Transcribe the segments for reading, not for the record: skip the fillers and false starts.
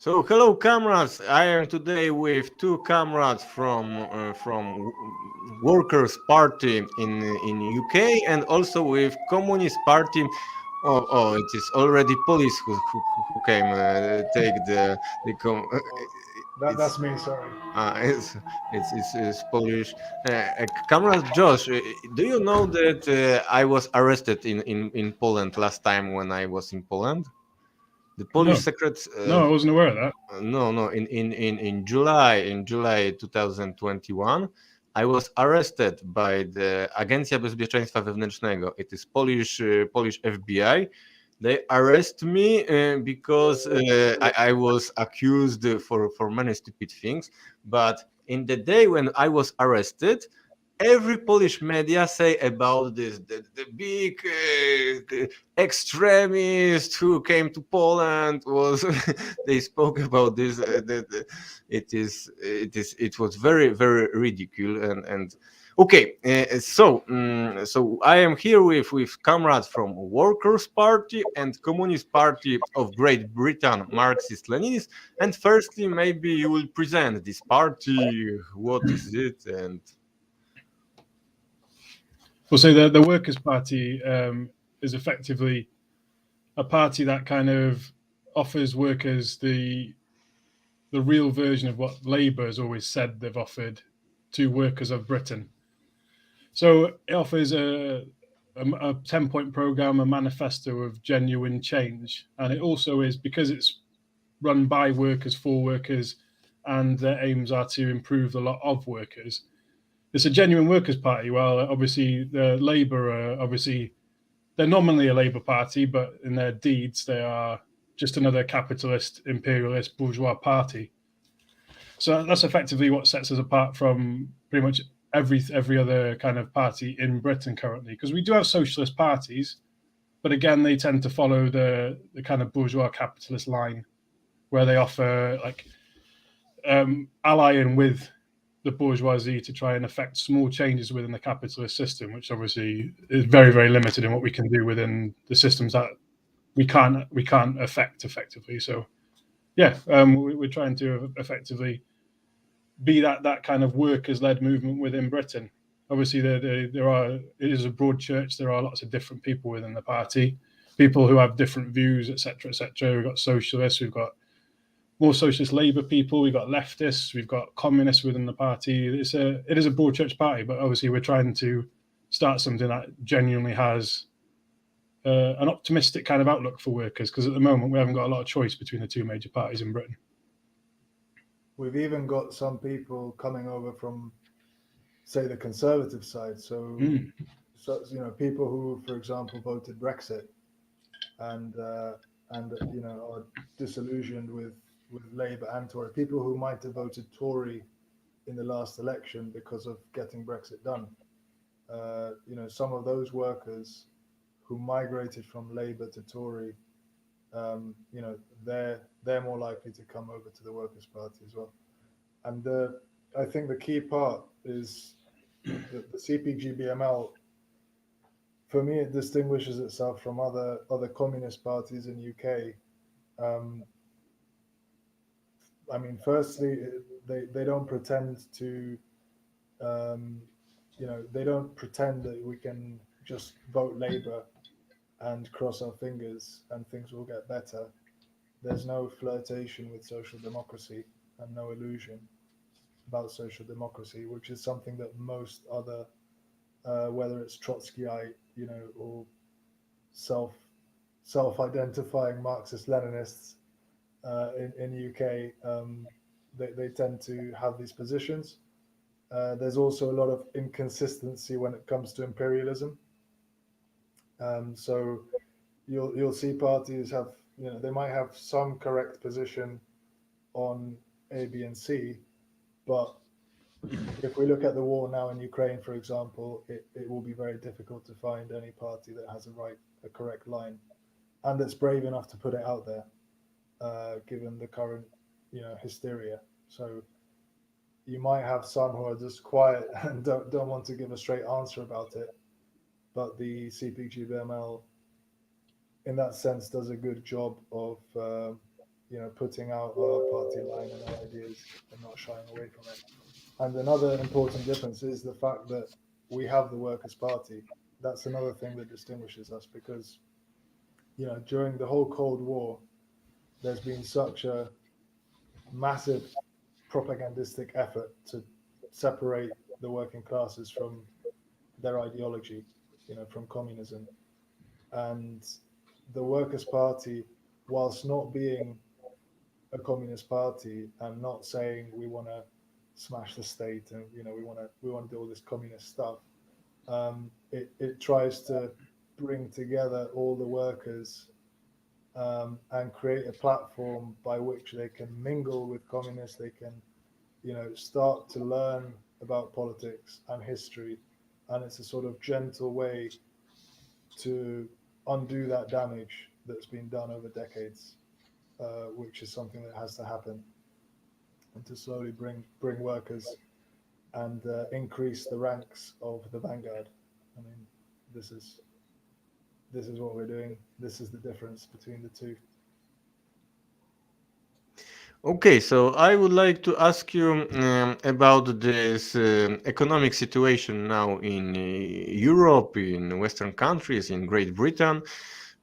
So, hello, comrades. I am today with two comrades from Workers' Party in UK, and also with Communist Party. Oh, it is already police who came take the com. That's It's me. Sorry. it's Polish. Comrade Josh, do you know that I was arrested in Poland last time when I was in Poland? The Polish No, secret. no, I wasn't aware of that. No. In July 2021, I was arrested by the Agencja Bezpieczeństwa Wewnętrznego. It is Polish FBI. They arrest me because I was accused for many stupid things. But in the day when I was arrested, every Polish media say about this the big extremist who came to Poland was they spoke about this it was very ridiculous and okay so I am here with comrades from Workers' Party and Communist Party of Great Britain, Marxist Leninist. And firstly, maybe you will present this party, what is it, and Well, so the Workers' Party is effectively a party that kind of offers workers the real version of what Labour has always said they've offered to workers of Britain. So it offers a 10-point program, a manifesto of genuine change, and it also is because it's run by workers for workers, and their aims are to improve the lot of workers. It's a genuine workers' party. Well, obviously, the Labour are obviously they're nominally a Labour Party, but in their deeds, they are just another capitalist, imperialist, bourgeois party. So that's effectively what sets us apart from pretty much every other kind of party in Britain currently. Because we do have socialist parties, but again, they tend to follow the kind of bourgeois capitalist line, where they offer like allying with the bourgeoisie to try and affect small changes within the capitalist system, which obviously is very limited in what we can do within the systems that we can't affect effectively. So yeah, we're trying to effectively be that kind of workers led movement within Britain. Obviously, it is a broad church. There are lots of different people within the party, people who have different views, etc., etc. We've got socialists, we've got more socialist Labour people, we've got leftists, we've got communists within the party. It is a broad church party, but obviously we're trying to start something that genuinely has an optimistic kind of outlook for workers, because at the moment we haven't got a lot of choice between the two major parties in Britain. We've even got some people coming over from, say, the conservative side. So people who, for example, voted Brexit and are disillusioned with Labour and Tory. People who might have voted Tory in the last election because of getting Brexit done. Some of those workers who migrated from Labour to Tory, they're more likely to come over to the Workers' Party as well. And I think the key part is the CPG-BML. For me, it distinguishes itself from other communist parties in UK. Firstly, they don't pretend to, they don't pretend that we can just vote Labour and cross our fingers and things will get better. There's no flirtation with social democracy and no illusion about social democracy, which is something that most other, whether it's Trotskyite, or self-identifying Marxist-Leninists in UK, they tend to have these positions. There's also a lot of inconsistency when it comes to imperialism. So you'll see parties have, they might have some correct position on A, B, and C, but if we look at the war now in Ukraine, for example, it will be very difficult to find any party that has a correct line, and that's brave enough to put it out there, given the current, hysteria. So you might have some who are just quiet and don't want to give a straight answer about it, but the CPG-BML, in that sense, does a good job of putting out our party line and our ideas and not shying away from it. And another important difference is the fact that we have the Workers' Party. That's another thing that distinguishes us, because during the whole Cold War, there's been such a massive propagandistic effort to separate the working classes from their ideology, from communism. And the Workers' Party, whilst not being a communist party and not saying we want to smash the state and we want to do all this communist stuff, it tries to bring together all the workers and create a platform by which they can mingle with communists. They can start to learn about politics and history, and it's a sort of gentle way to undo that damage that's been done over decades, which is something that has to happen, and to slowly bring workers and increase the ranks of the vanguard. I mean, this is what we're doing. This is the difference between the two. Okay, so I would like to ask you about this economic situation now in Europe, in Western countries, in Great Britain,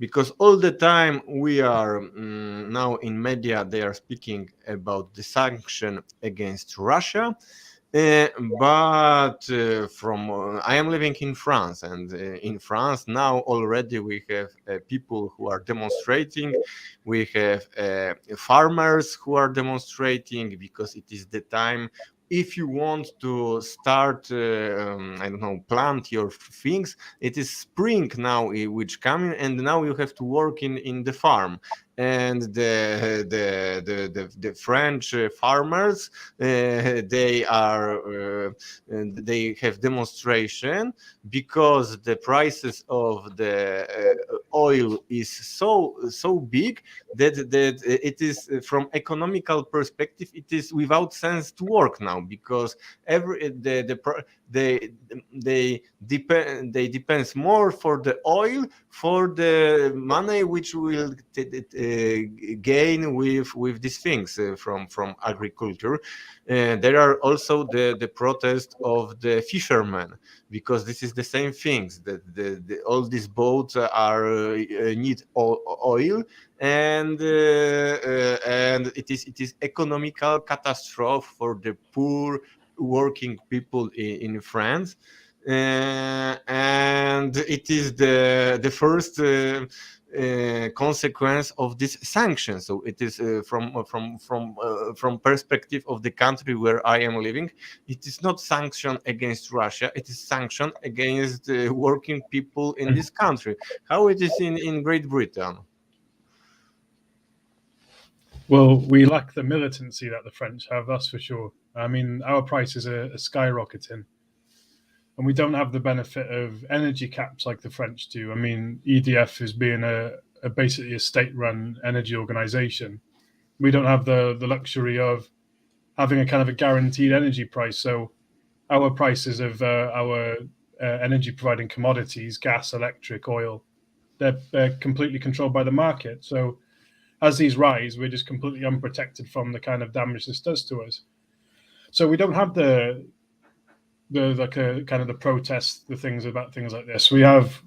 because all the time we are now in media, they are speaking about the sanction against Russia. But I am living in France, and in France now already we have people who are demonstrating. We have farmers who are demonstrating, because it is the time. If you want to start, I don't know, plant your things, it is spring now, which coming, and now you have to work in the farm. And the French farmers, they have demonstration because the prices of the oil is so big that it is, from economical perspective, it is without sense to work now, because they depends more for the oil, for the money which will gain with these things from agriculture. There are also the protest of the fishermen, because this is the same things, that all these boats are need oil, and it is economical catastrophe for the poor working people in France. And it is the first consequence of this sanction. So it is from perspective of the country where I am living, it is not sanction against Russia, it is sanction against working people in this country. How it is in Great Britain? Well, we lack the militancy that the French have, that's for sure. I mean, our prices are skyrocketing, and we don't have the benefit of energy caps like the French do. I mean, EDF is being basically a state-run energy organization. We don't have the luxury of having a kind of a guaranteed energy price. So our prices of our energy providing commodities, gas, electric, oil, they're completely controlled by the market. So as these rise, we're just completely unprotected from the kind of damage this does to us. So we don't have the kind of the protests, the things about things like this. We have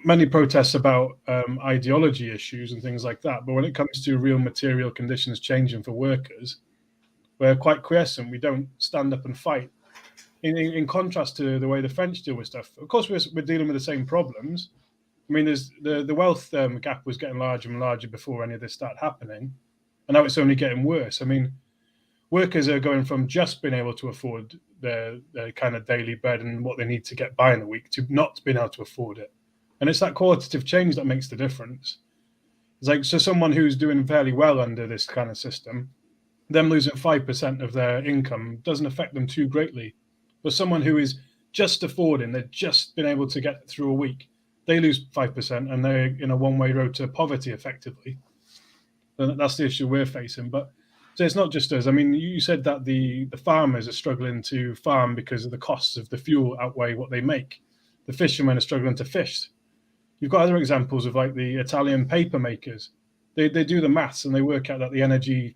many protests about ideology issues and things like that. But when it comes to real material conditions changing for workers, we're quite quiescent. We don't stand up and fight. In contrast to the way the French deal with stuff, of course, we're dealing with the same problems. I mean, there's the wealth gap was getting larger and larger before any of this started happening, and now it's only getting worse. I mean, workers are going from just being able to afford their kind of daily bread and what they need to get by in a week to not being able to afford it. And it's that qualitative change that makes the difference. It's like, so someone who's doing fairly well under this kind of system, them losing 5% of their income doesn't affect them too greatly. But someone who is just affording, they've just been able to get through a week, they lose 5% and they're in a one-way road to poverty effectively. And that's the issue we're facing. But so it's not just us. I mean, you said that the farmers are struggling to farm because of the costs of the fuel outweigh what they make. The fishermen are struggling to fish. You've got other examples of like the Italian paper makers. they do the maths and they work out that the energy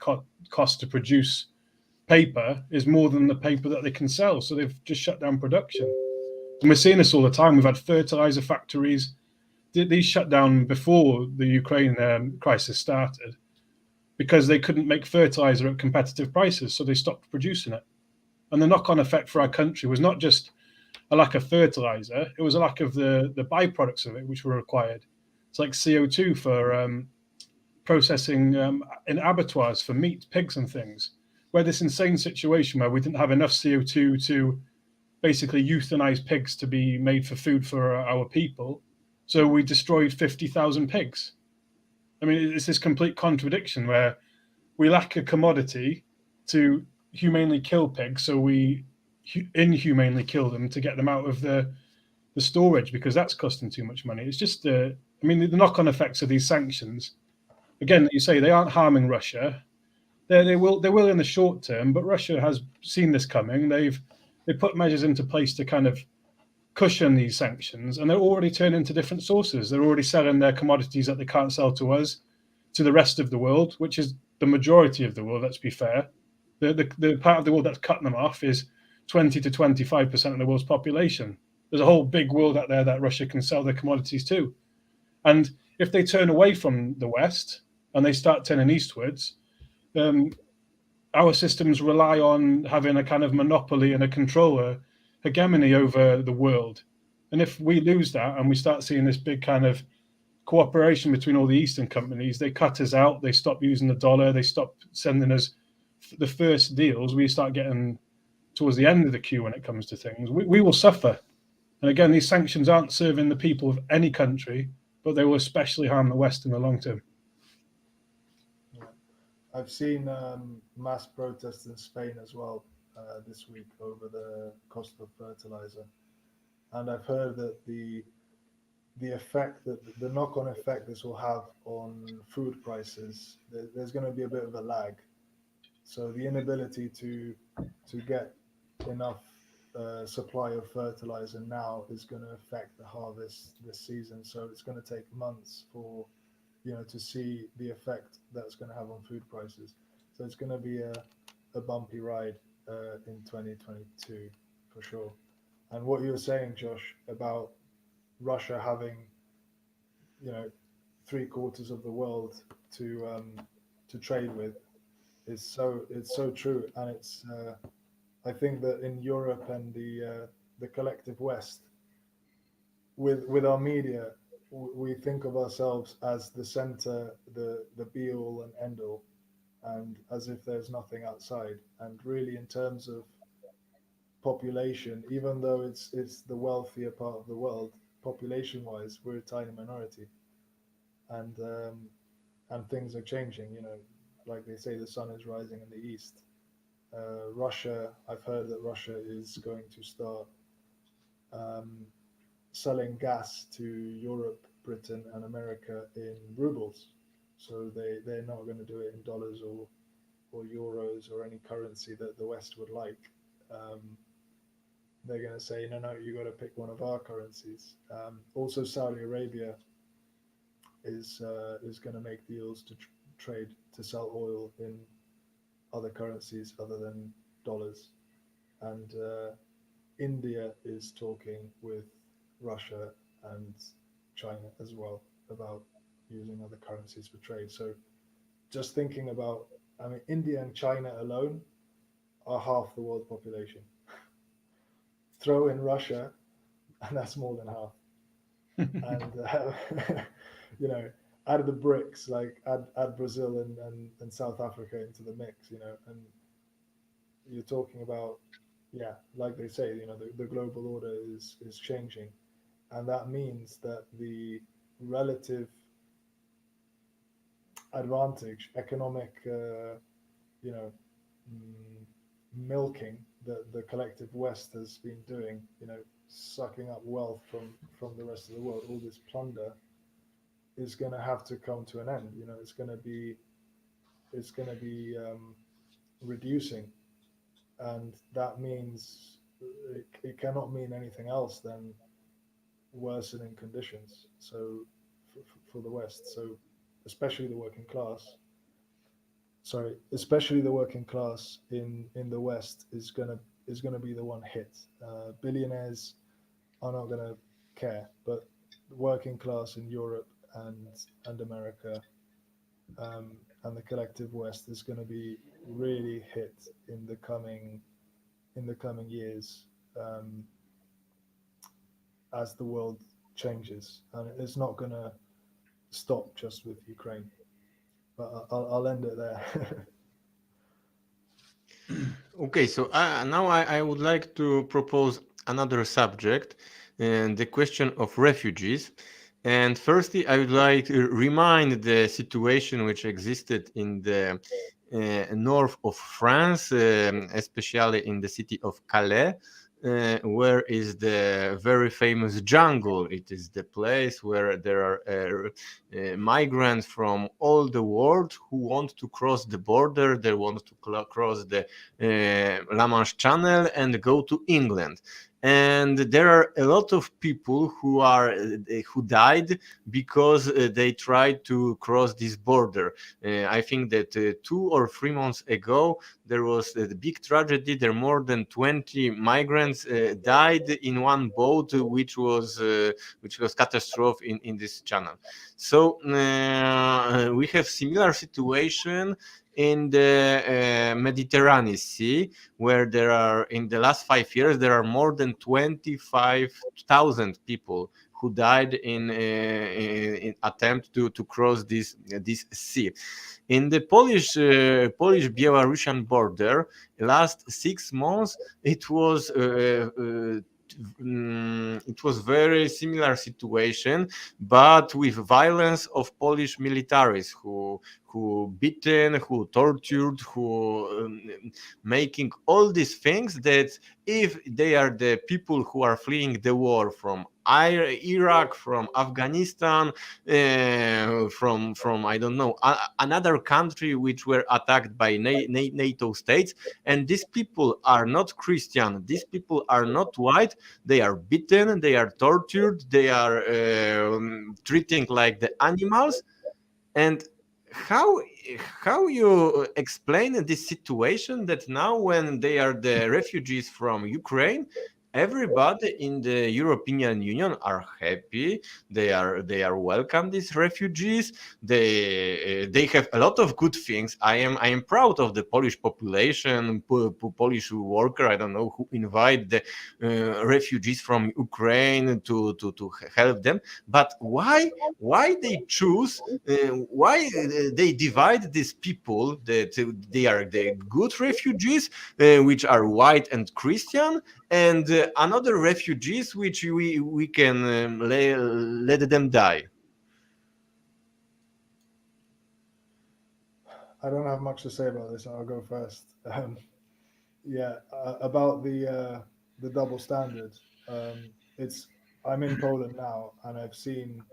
cost to produce paper is more than the paper that they can sell. So they've just shut down production. And we're seeing this all the time. We've had fertilizer factories. These shut down before the Ukraine crisis started because they couldn't make fertilizer at competitive prices. So they stopped producing it. And the knock-on effect for our country was not just a lack of fertilizer, it was a lack of the byproducts of it, which were required. It's like CO2 for processing in abattoirs for meat, pigs and things. We had this insane situation where we didn't have enough CO2 to basically euthanize pigs to be made for food for our people. So we destroyed 50,000 pigs. I mean, it's this complete contradiction where we lack a commodity to humanely kill pigs, so we inhumanely kill them to get them out of the storage because that's costing too much money. It's just, I mean, the knock-on effects of these sanctions, again, you say they aren't harming Russia. They will in the short term, but Russia has seen this coming. They put measures into place to kind of cushion these sanctions, and they're already turning to different sources. They're already selling their commodities that they can't sell to us, to the rest of the world, which is the majority of the world, let's be fair. The part of the world that's cutting them off is 20 to 25% of the world's population. There's a whole big world out there that Russia can sell their commodities to. And if they turn away from the West and they start turning eastwards, our systems rely on having a kind of monopoly and a controller hegemony over the world. And if we lose that and we start seeing this big kind of cooperation between all the Eastern companies, they cut us out, they stop using the dollar, they stop sending us the first deals, we start getting towards the end of the queue when it comes to things, we will suffer. And again, these sanctions aren't serving the people of any country, but they will especially harm the West in the long term. I've seen mass protests in Spain as well this week over the cost of fertilizer, and I've heard that the effect, that the knock-on effect this will have on food prices, there's going to be a bit of a lag. So the inability to get enough supply of fertilizer now is going to affect the harvest this season. So it's going to take months for to see the effect that's going to have on food prices. So it's going to be a bumpy ride in 2022 for sure. And what you were saying, Josh, about Russia having, 3/4 of the world to trade with it's so true. And it's I think that in Europe and the collective West, with our media, we think of ourselves as the center, the be all and end all, and as if there's nothing outside. And really, in terms of population, even though it's the wealthier part of the world, population wise, we're a tiny minority, and things are changing. Like they say, the sun is rising in the east. Russia, I've heard that Russia is going to start selling gas to Europe, Britain, and America in rubles. So they're not going to do it in dollars or euros or any currency that the West would like. They're going to say, no, you got to pick one of our currencies. Also, Saudi Arabia is going to make deals to trade, to sell oil in other currencies other than dollars. And India is talking with Russia and China as well about using other currencies for trade. So just thinking about, India and China alone are half the world population. Throw in Russia, and that's more than half. And add the BRICS, like add Brazil and South Africa into the mix, and you're talking about, like they say, the global order is changing, and that means that the relative advantage, economic, milking that the collective West has been doing, sucking up wealth from the rest of the world, all this plunder, is going to have to come to an end. It's going to be reducing, and that means it cannot mean anything else than worsening conditions. So for the West, so especially the working class, sorry, especially the working class in the West is gonna be the one hit. Billionaires are not gonna care, but the working class in Europe and America, and the collective West is going to be really hit in the coming years, um, as the world changes, and it's not going to stop just with Ukraine. But I'll end it there. Okay, so now I would like to propose another subject, and the question of refugees. And firstly, I would like to remind the situation which existed in the north of France, especially in the city of Calais, where is the very famous jungle. It is the place where there are migrants from all the world who want to cross the border. They want to cross the La Manche Channel and go to England. And there are a lot of people who died because they tried to cross this border. I think that 2 or 3 months ago there was a big tragedy. There more than 20 migrants died in one boat, which was catastrophe in this channel. So we have similar situation in the Mediterranean Sea, where there are, in the last 5 years, there are more than 25,000 people who died in attempt to cross this sea. In the Polish-Belarusian border, last 6 months, it was very similar situation, but with violence of Polish militaries who beaten, who tortured, who making all these things that if they are the people who are fleeing the war from Iraq, from Afghanistan, from I don't know another country which were attacked by NATO states, and these people are not Christian, these people are not white, they are beaten, they are tortured, they are treating like the animals. And how how you explain this situation that now when they are the refugees from Ukraine, everybody in the European Union are happy, they are welcome these refugees, they have a lot of good things. I am proud of the Polish population, Polish worker, I don't know, who invite the refugees from Ukraine to help them. But why they choose, why they divide these people that they are the good refugees, which are white and Christian, and another refugees which we can let them die. I don't have much to say about this. I'll go first. Yeah, about the double standard. It's I'm in Poland now, and I've seen,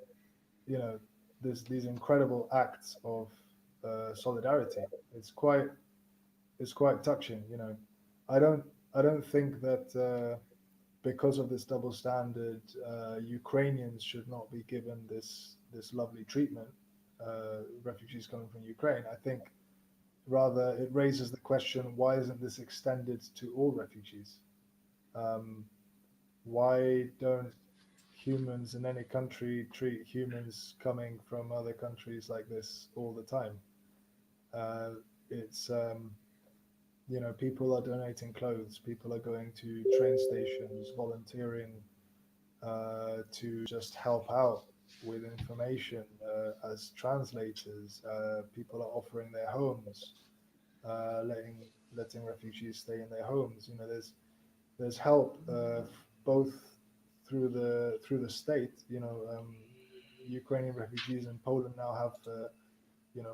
you know, these incredible acts of solidarity. It's quite touching. You know, I don't I don't think that because of this double standard, Ukrainians should not be given this lovely treatment. Refugees coming from Ukraine. I think rather it raises the question: why isn't this extended to all refugees? Um, why don't humans in any country treat humans coming from other countries like this all the time? Uh, it's people are donating clothes, people are going to train stations, volunteering to just help out with information as translators. People are offering their homes, letting refugees stay in their homes. There's help both through the state. Ukrainian refugees in Poland now have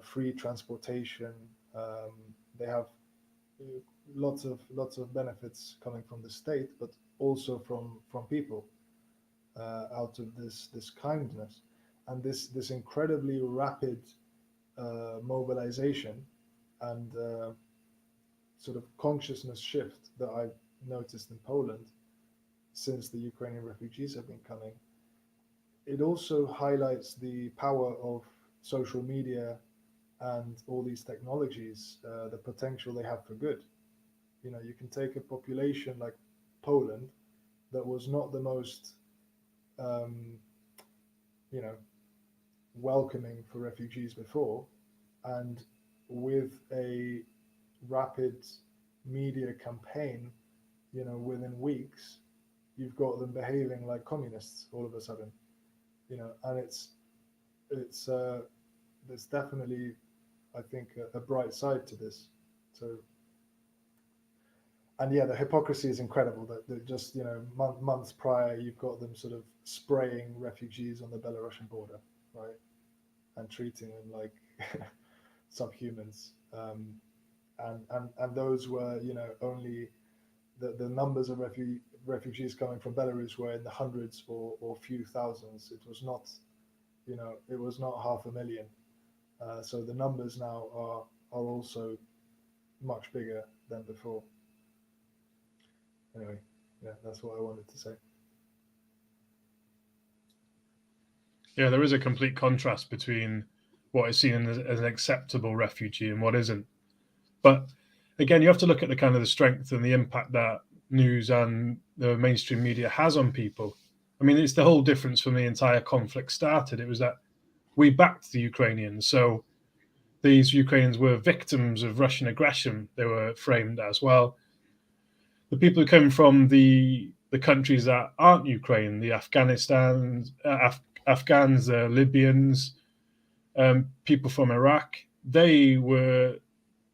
free transportation. They have lots of benefits coming from the state, but also from people out of this kindness and this incredibly rapid mobilization and sort of consciousness shift that I've noticed in Poland since the Ukrainian refugees have been coming. It also highlights the power of social media and all these technologies, the potential they have for good. You know, you can take a population like Poland that was not the most, you know, welcoming for refugees before, and with a rapid media campaign, you know, within weeks, you've got them behaving like communists all of a sudden, you know, and it's there's definitely, I think, a bright side to this. So, and yeah, the hypocrisy is incredible. That just, you know, months prior, you've got them sort of spraying refugees on the Belarusian border, right, and treating them like subhumans. And those were, you know, only the numbers of refugees coming from Belarus were in the hundreds or few thousands. It was not, you know, it was not 500,000. So the numbers now are also much bigger than before. Anyway, yeah, that's what I wanted to say. Yeah, there is a complete contrast between what is seen as an acceptable refugee and what isn't. But again, you have to look at the kind of the strength and the impact that news and the mainstream media has on people. I mean, it's the whole difference from the entire conflict started. It was that we backed the Ukrainians. So these Ukrainians were victims of Russian aggression. They were framed as, well, the people who come from the countries that aren't Ukraine, the Afghans, the Libyans, people from Iraq, they were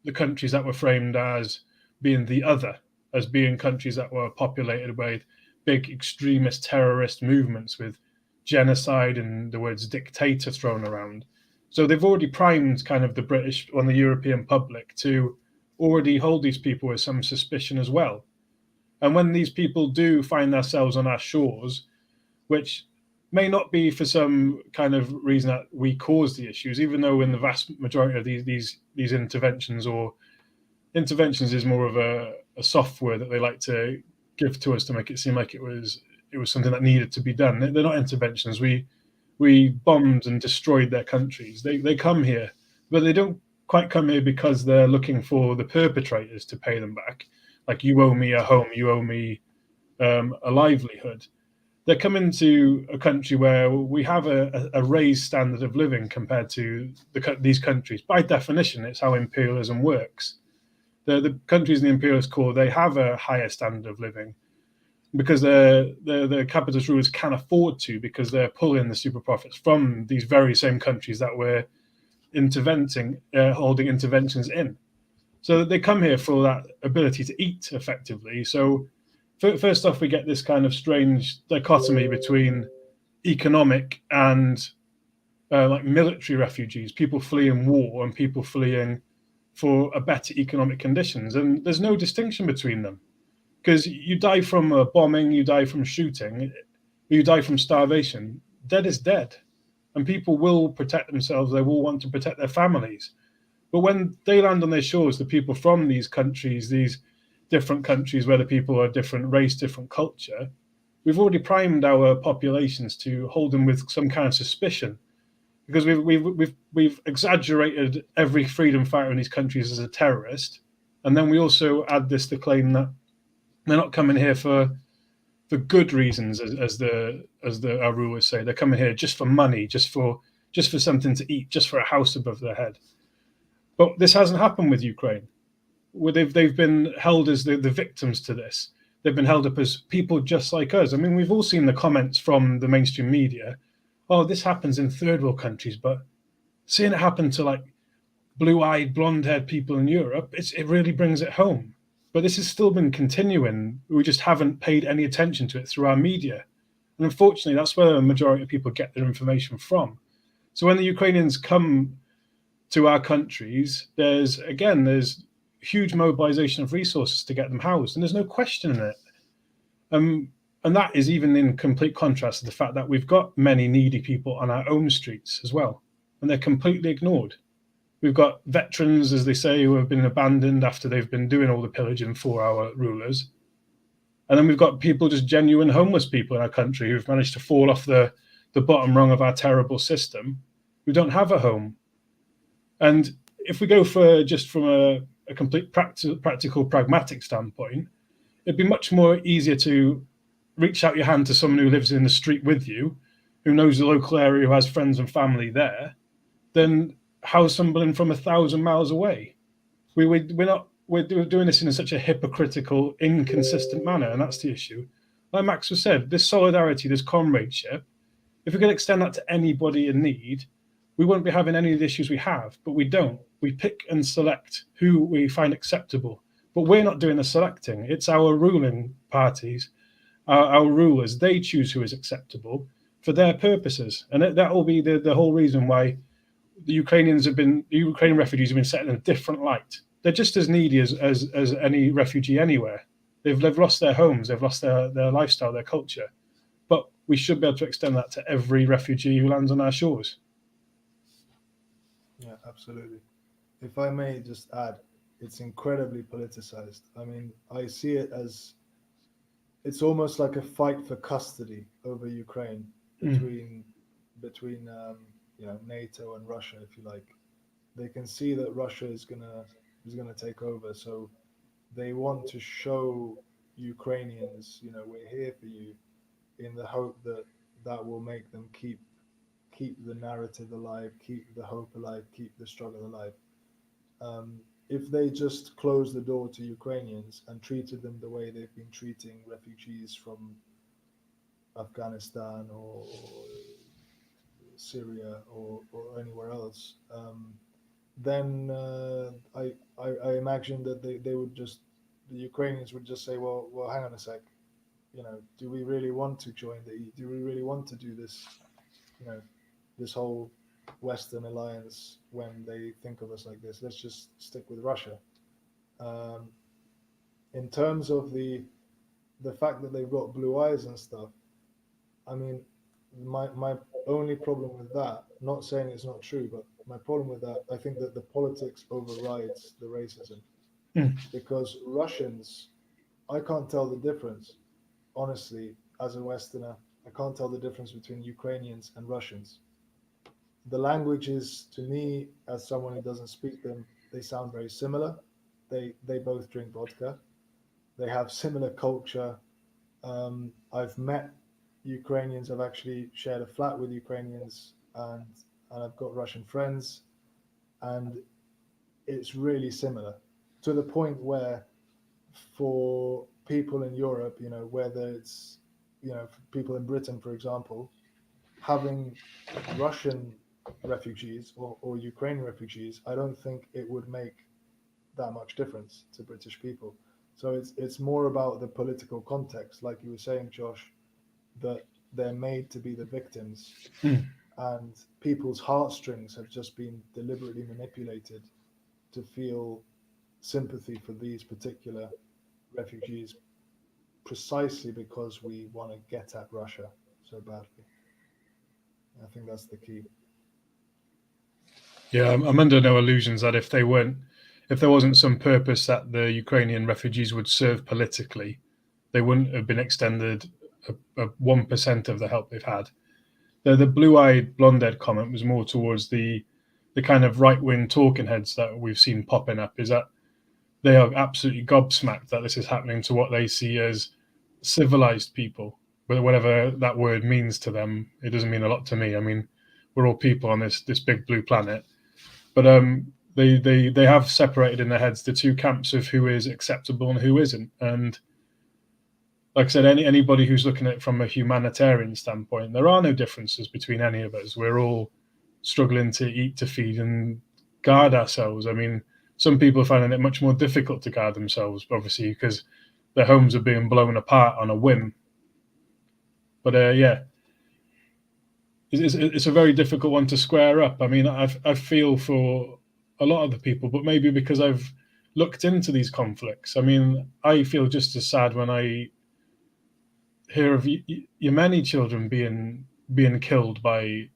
the countries that were framed as being the other, as being countries that were populated by big extremist terrorist movements with genocide and the words dictator thrown around. So they've already primed kind of the British and the European public to already hold these people with some suspicion as well. And when these people do find themselves on our shores, which may not be for some kind of reason that we cause the issues, even though in the vast majority of these interventions, or interventions is more of a software that they like to give to us to make it seem like it was something that needed to be done. They're not interventions. We bombed and destroyed their countries. They come here, but they don't quite come here because they're looking for the perpetrators to pay them back. Like, you owe me a home, you owe me a livelihood. They're coming to a country where we have a raised standard of living compared to these countries. By definition, it's how imperialism works. The countries in the imperialist core, they have a higher standard of living because the capitalist rulers can afford to, because they're pulling the super profits from these very same countries that we're holding interventions in. So they come here for that ability to eat effectively. So first off, we get this kind of strange dichotomy between economic and like military refugees, people fleeing war and people fleeing for a better economic conditions. And there's no distinction between them, because you die from a bombing, you die from shooting, you die from starvation. Dead is dead. And people will protect themselves. They will want to protect their families. But when they land on their shores, the people from these countries, these different countries where the people are different race, different culture, we've already primed our populations to hold them with some kind of suspicion, because we've exaggerated every freedom fighter in these countries as a terrorist, and then we also add this to claim that they're not coming here for good reasons, as our rulers say. They're coming here just for money, just for something to eat, just for a house above their head. But this hasn't happened with Ukraine. They've been held as the victims to this. They've been held up as people just like us. I mean, we've all seen the comments from the mainstream media. Oh, this happens in third world countries, but seeing it happen to like blue-eyed, blonde-haired people in Europe, it really brings it home. But this has still been continuing. We just haven't paid any attention to it through our media. And unfortunately, that's where the majority of people get their information from. So when the Ukrainians come to our countries, there's huge mobilization of resources to get them housed, and there's no question in it. And that is even in complete contrast to the fact that we've got many needy people on our own streets as well, and they're completely ignored. We've got veterans, as they say, who have been abandoned after they've been doing all the pillaging for our rulers. And then we've got people, just genuine homeless people in our country, who've managed to fall off the bottom rung of our terrible system. who don't have a home. And if we go for just from a complete practical, pragmatic standpoint, it'd be much more easier to reach out your hand to someone who lives in the street with you, who knows the local area, who has friends and family there, than house someone from 1,000 miles away. We're doing this in such a hypocritical, inconsistent manner, and that's the issue. Like Max was said, this solidarity, this comradeship, if we could extend that to anybody in need, we wouldn't be having any of the issues we have, but we don't. We pick and select who we find acceptable, but we're not doing the selecting. It's our ruling parties, our rulers. They choose who is acceptable for their purposes, and that will be the whole reason why the Ukrainian refugees have been set in a different light. They're just as needy as any refugee anywhere. They've lost their homes, they've lost their lifestyle, their culture, but we should be able to extend that to every refugee who lands on our shores. Yeah, absolutely. If I may just add, it's incredibly politicized. I mean, I see it as it's almost like a fight for custody over Ukraine between NATO and Russia, if you like. They can see that Russia is gonna take over, so they want to show Ukrainians, we're here for you, in the hope that will make them keep the narrative alive, keep the hope alive, keep the struggle alive. If they just closed the door to Ukrainians and treated them the way they've been treating refugees from Afghanistan or Syria or anywhere else, then I imagine that the Ukrainians would just say, well, hang on a sec, do we really want to join the EU? Do we really want to do this, this whole Western alliance when they think of us like this? Let's just stick with Russia. In terms of the fact that they've got blue eyes and stuff, I mean, my only problem with that, not saying it's not true, but my problem with that, I think that the politics overrides the racism. Because Russians, I can't tell the difference, honestly, as a Westerner, I can't tell the difference between Ukrainians and Russians. The languages, to me, as someone who doesn't speak them, they sound very similar. They both drink vodka. They have similar culture. I've met Ukrainians. I've actually shared a flat with Ukrainians, and I've got Russian friends, and it's really similar, to the point where for people in Europe, whether it's, for people in Britain, for example, having Russian refugees or Ukrainian refugees, I don't think it would make that much difference to British people. So it's more about the political context, like you were saying, Josh, that they're made to be the victims, and people's heartstrings have just been deliberately manipulated to feel sympathy for these particular refugees, precisely because we want to get at Russia so badly. I think that's the key. Yeah, I'm under no illusions that if there wasn't some purpose that the Ukrainian refugees would serve politically, they wouldn't have been extended a 1% of the help they've had. The blue-eyed, blonde-haired comment was more towards the kind of right-wing talking heads that we've seen popping up, is that they are absolutely gobsmacked that this is happening to what they see as civilized people, whatever that word means to them. It doesn't mean a lot to me. I mean, we're all people on this big blue planet, but they have separated in their heads the two camps of who is acceptable and who isn't. And like I said, anybody who's looking at it from a humanitarian standpoint, there are no differences between any of us. We're all struggling to eat, to feed, and guard ourselves. I mean, some people are finding it much more difficult to guard themselves, obviously, because their homes are being blown apart on a whim. But yeah, it's a very difficult one to square up. I mean, I feel for a lot of the people, but maybe because I've looked into these conflicts. I mean, I feel just as sad when I hear of Yemeni children being killed by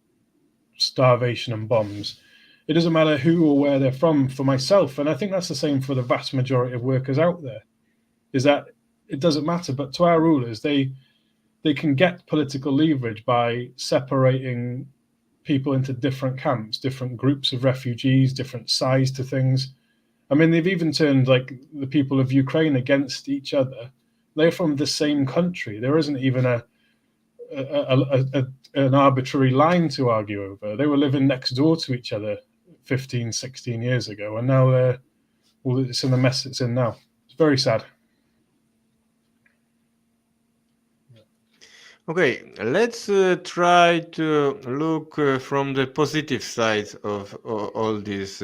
starvation and bombs. It doesn't matter who or where they're from. For myself, and I think that's the same for the vast majority of workers out there, is that it doesn't matter. But to our rulers, they can get political leverage by separating people into different camps, different groups of refugees, different size to things. I mean, they've even turned like the people of Ukraine against each other. They're from the same country. There isn't even an arbitrary line to argue over. They were living next door to each other 15, 16 years ago, and now it's in the mess it's in now. It's very sad. Okay, let's try to look from the positive side of all these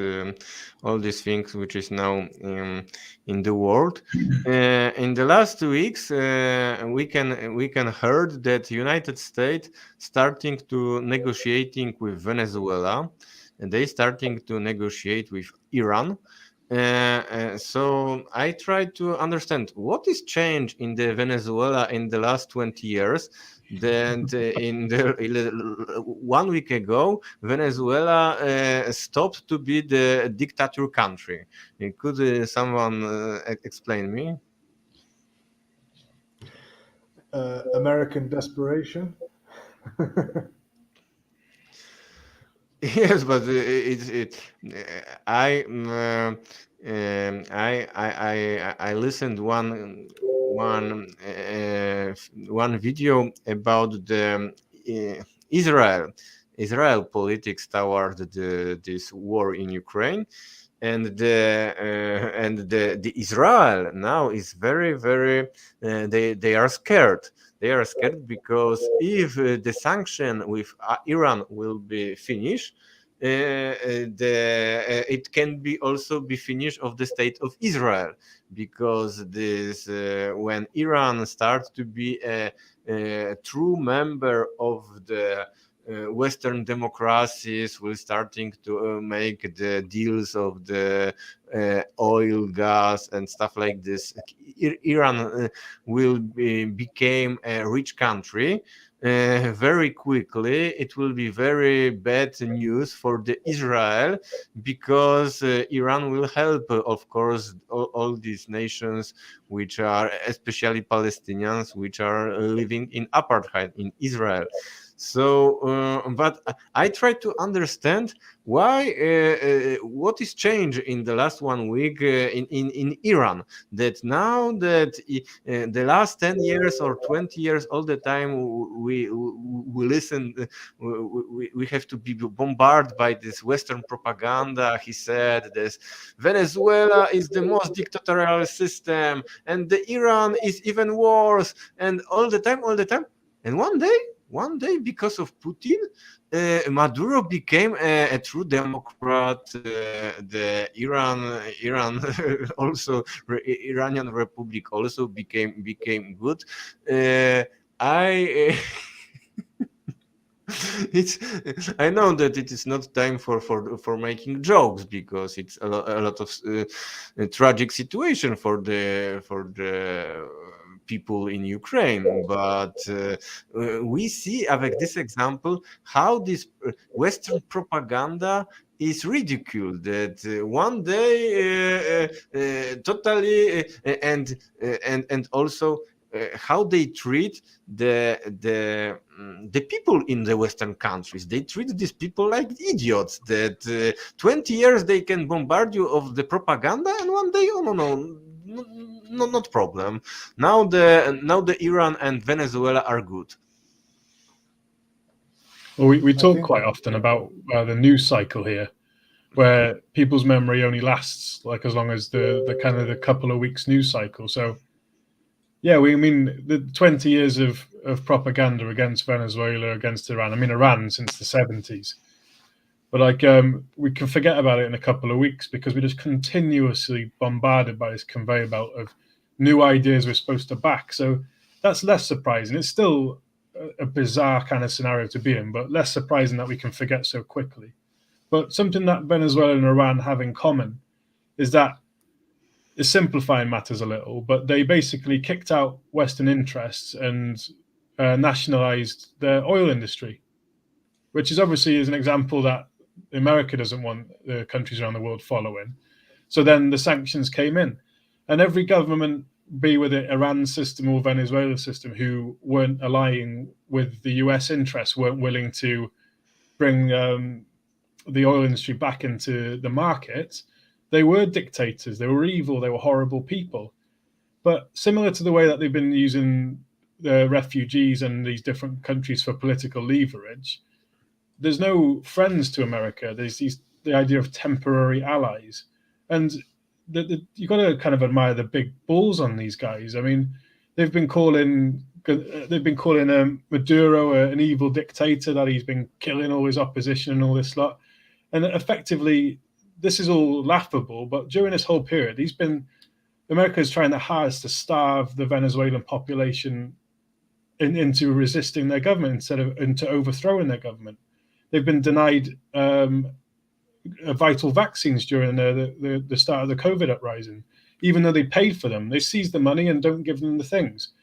things which is now in the world. In the last 2 weeks, we can heard that United States starting to negotiating with Venezuela, and they starting to negotiate with Iran. So I try to understand what is changed in the Venezuela in the last 20 years. Then in 1 week ago, Venezuela stopped to be the dictator country. Could someone explain me? American desperation. Yes, but I listened one video about the Israel politics toward this war in Ukraine, and the Israel now is very they are scared. They are scared because if the sanction with Iran will be finished, it can be also be finished of the state of Israel, because this when Iran starts to be a true member of the Western democracies, will starting to make the deals of the oil, gas, and stuff like this. Iran will become a rich country very quickly. It will be very bad news for the Israel, because Iran will help, of course, all these nations, which are especially Palestinians, which are living in apartheid in Israel. So, but I try to understand why, what is changed in the last 1 week in Iran, that now that the last 10 years or 20 years, all the time we listen, we have to be bombarded by this Western propaganda. He said this Venezuela is the most dictatorial system, and the Iran is even worse, and all the time, and one day, because of Putin, Maduro became a true democrat. The Iran also Iranian Republic also became good. I it's I know that it is not time for making jokes, because it's a lot of tragic situation for the people in Ukraine, but we see avec this example how this Western propaganda is ridiculed, that one day totally and also how they treat the people in the Western countries. They treat these people like idiots, that 20 years they can bombard you of the propaganda, and one day, oh no, not problem. Now the Iran and Venezuela are good. Well, we talk quite often about the news cycle here, where people's memory only lasts like as long as the kind of the couple of weeks news cycle. So yeah, we mean the 20 years of propaganda against Venezuela, against Iran. I mean, Iran since the 70s. But like we can forget about it in a couple of weeks, because we're just continuously bombarded by this conveyor belt of new ideas we're supposed to back. So that's less surprising. It's still a bizarre kind of scenario to be in, but less surprising that we can forget so quickly. But something that Venezuela and Iran have in common is that, is simplifying matters a little, but they basically kicked out Western interests and nationalized their oil industry, which is obviously is an example that America doesn't want the countries around the world following. So then the sanctions came in, and every government, be with it Iran system or Venezuela system, who weren't aligning with the US interests, weren't willing to bring the oil industry back into the market, they were dictators, they were evil, they were horrible people. But similar to the way that they've been using the refugees and these different countries for political leverage, there's no friends to America. There's the idea of temporary allies, and you've got to kind of admire the big balls on these guys. I mean, they've been calling Maduro an evil dictator, that he's been killing all his opposition and all this lot, and effectively this is all laughable. But during this whole period, America is trying their hardest to starve the Venezuelan population into resisting their government into overthrowing their government. They've been denied vital vaccines during the start of the COVID uprising, even though they paid for them. They seize the money and don't give them the things.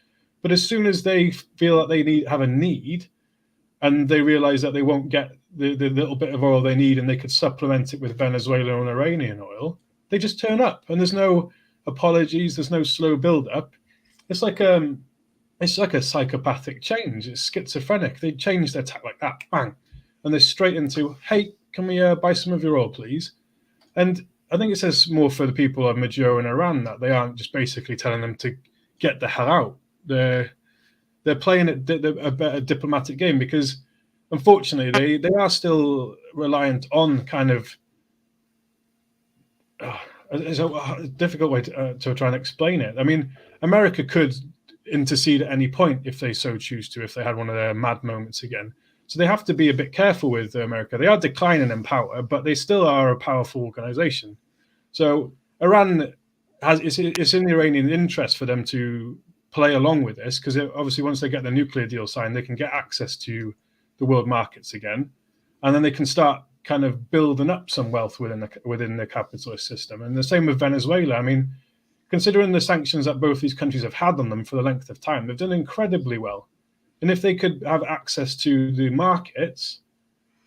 But as soon as they feel that they have a need, and they realize that they won't get the little bit of oil they need, and they could supplement it with Venezuelan and Iranian oil, they just turn up, and there's no apologies, there's no slow build up. It's like a psychopathic change. It's schizophrenic. They change their tack like that, bang, and they're straight into, hey, can we buy some of your oil, please? And I think it says more for the people of Maduro and Iran that they aren't just basically telling them to get the hell out. They're playing a better diplomatic game, because unfortunately they are still reliant on kind of it's a difficult way to try and explain it. I mean, America could intercede at any point if they so choose to, if they had one of their mad moments again. So they have to be a bit careful with America. They are declining in power, but they still are a powerful organization. So Iran it's in the Iranian interest for them to play along with this, because obviously once they get the nuclear deal signed, they can get access to the world markets again, and then they can start kind of building up some wealth within the capitalist system. And the same with Venezuela. I mean, considering the sanctions that both these countries have had on them for the length of time, they've done incredibly well. And if they could have access to the markets,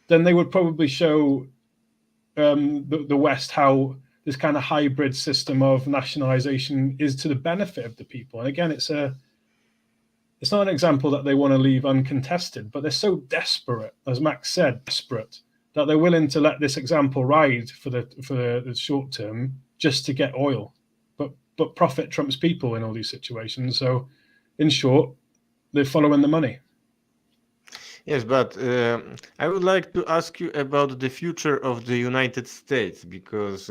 then they would probably show the West how this kind of hybrid system of nationalization is to the benefit of the people. And again, it's not an example that they want to leave uncontested, but they're so desperate, as Max said, desperate, that they're willing to let this example ride for the short term just to get oil. But profit trumps people in all these situations. So, in short, they're following the money. Yes, but I would like to ask you about the future of the United States, because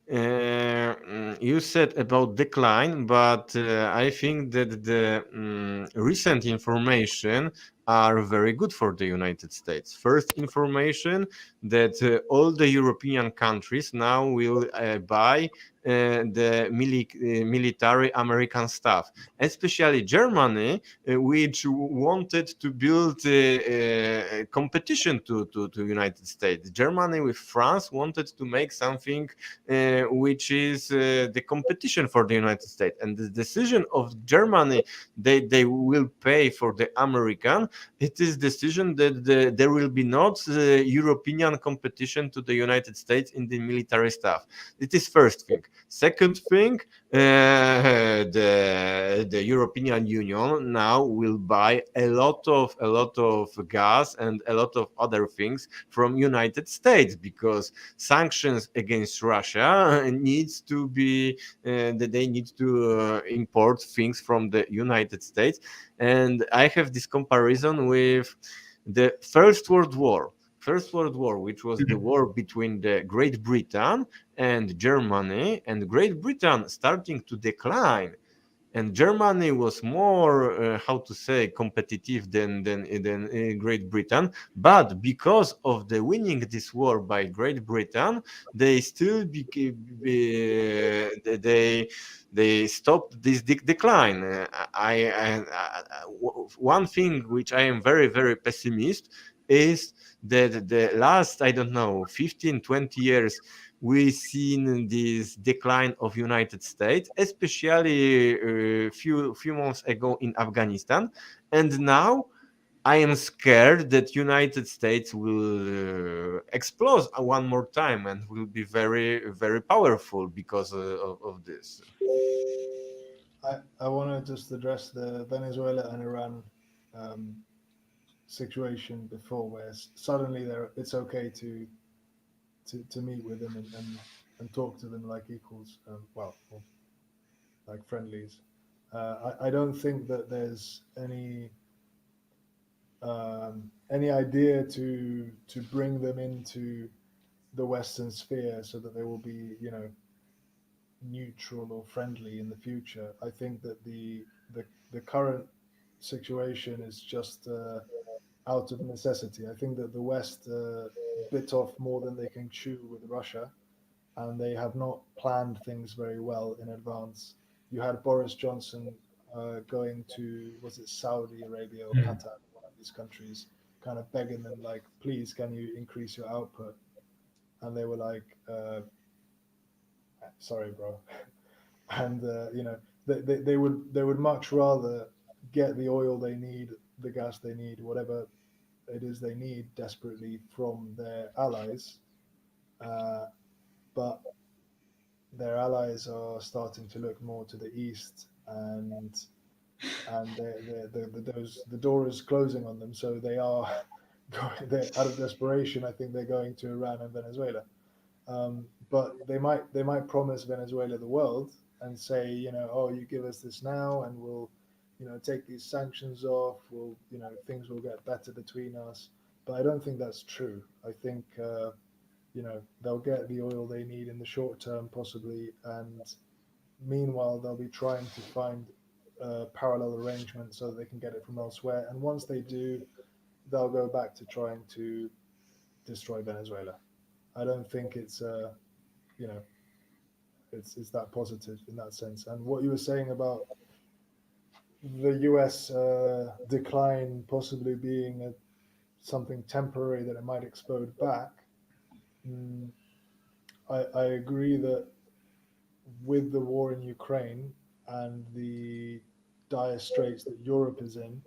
you said about decline, but I think that the recent information are very good for the United States. First information that all the European countries now will buy the military American stuff, especially Germany, which wanted to build a competition to United States. Germany with France wanted to make something which is the competition for the United States, and the decision of Germany they will pay for the American. It is decision that there will be not European competition to the United States in the military stuff. It is first thing. Second thing, the European Union now will buy a lot of gas and a lot of other things from United States, because sanctions against Russia needs to be that they need to import things from the United States. And I have this comparison with the First World War, which was the war between the Great Britain and Germany, and Great Britain starting to decline, and Germany was more competitive than Great Britain. But because of the winning this war by Great Britain, they still they stopped this decline. One thing which I am very, very pessimist is that the last, I don't know, 15-20 years, we've seen this decline of United States, especially a few months ago in Afghanistan. And now I am scared that United States will explode one more time and will be very, very powerful because of this. I want to just address the Venezuela and Iran situation before, where suddenly it's okay to meet with them and talk to them like equals, or like friendlies. I don't think that there's any idea to bring them into the Western sphere so that they will be, neutral or friendly in the future. I think that the current situation is just out of necessity. I think that the West bit off more than they can chew with Russia, and they have not planned things very well in advance. You had Boris Johnson going to, was it Saudi Arabia or Qatar, one of these countries, kind of begging them like, please, can you increase your output? And they were like, sorry, bro. And they would much rather get the oil they need, the gas they need, whatever it is they need desperately from their allies, but their allies are starting to look more to the east, and the door is closing on them. So they are they're out of desperation. I think they're going to Iran and Venezuela. But they might promise Venezuela the world and say, oh, you give us this now, and we'll, take these sanctions off. We'll, things will get better between us. But I don't think that's true. I think, they'll get the oil they need in the short term, possibly, and meanwhile they'll be trying to find parallel arrangements so that they can get it from elsewhere. And once they do, they'll go back to trying to destroy Venezuela. I don't think it's it's that positive in that sense. And what you were saying about the U.S. Decline possibly being something temporary that it might explode back, I agree that with the war in Ukraine and the dire straits that Europe is in,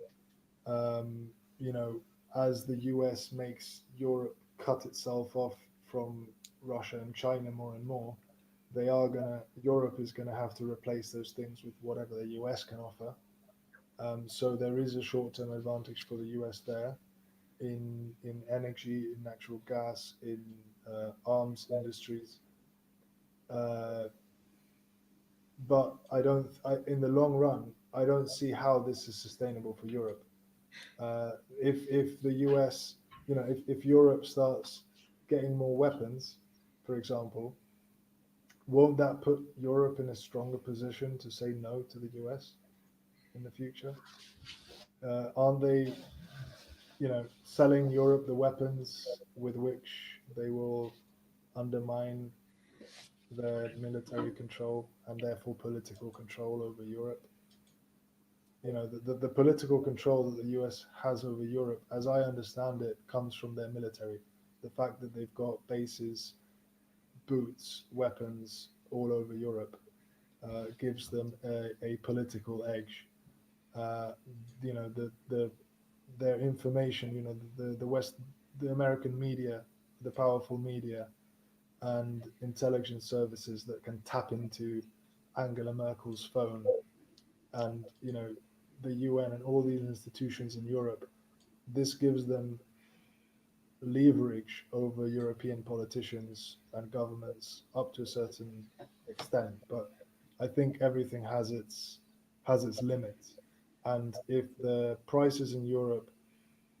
as the U.S. makes Europe cut itself off from Russia and China more and more, Europe is gonna have to replace those things with whatever the US can offer. So there is a short-term advantage for the US there in energy, in natural gas, in arms industries. But in the long run, I don't see how this is sustainable for Europe. If the US, if Europe starts getting more weapons, for example, won't that put Europe in a stronger position to say no to the US in the future? Aren't they, selling Europe the weapons with which they will undermine their military control and therefore political control over Europe? The political control that the US has over Europe, as I understand it, comes from their military. The fact that they've got bases, boots, weapons all over Europe gives them a political edge. Their information, the American media, the powerful media, and intelligence services that can tap into Angela Merkel's phone, and the UN and all these institutions in Europe. This gives them leverage over European politicians and governments up to a certain extent, but I think everything has its limits. And if the prices in Europe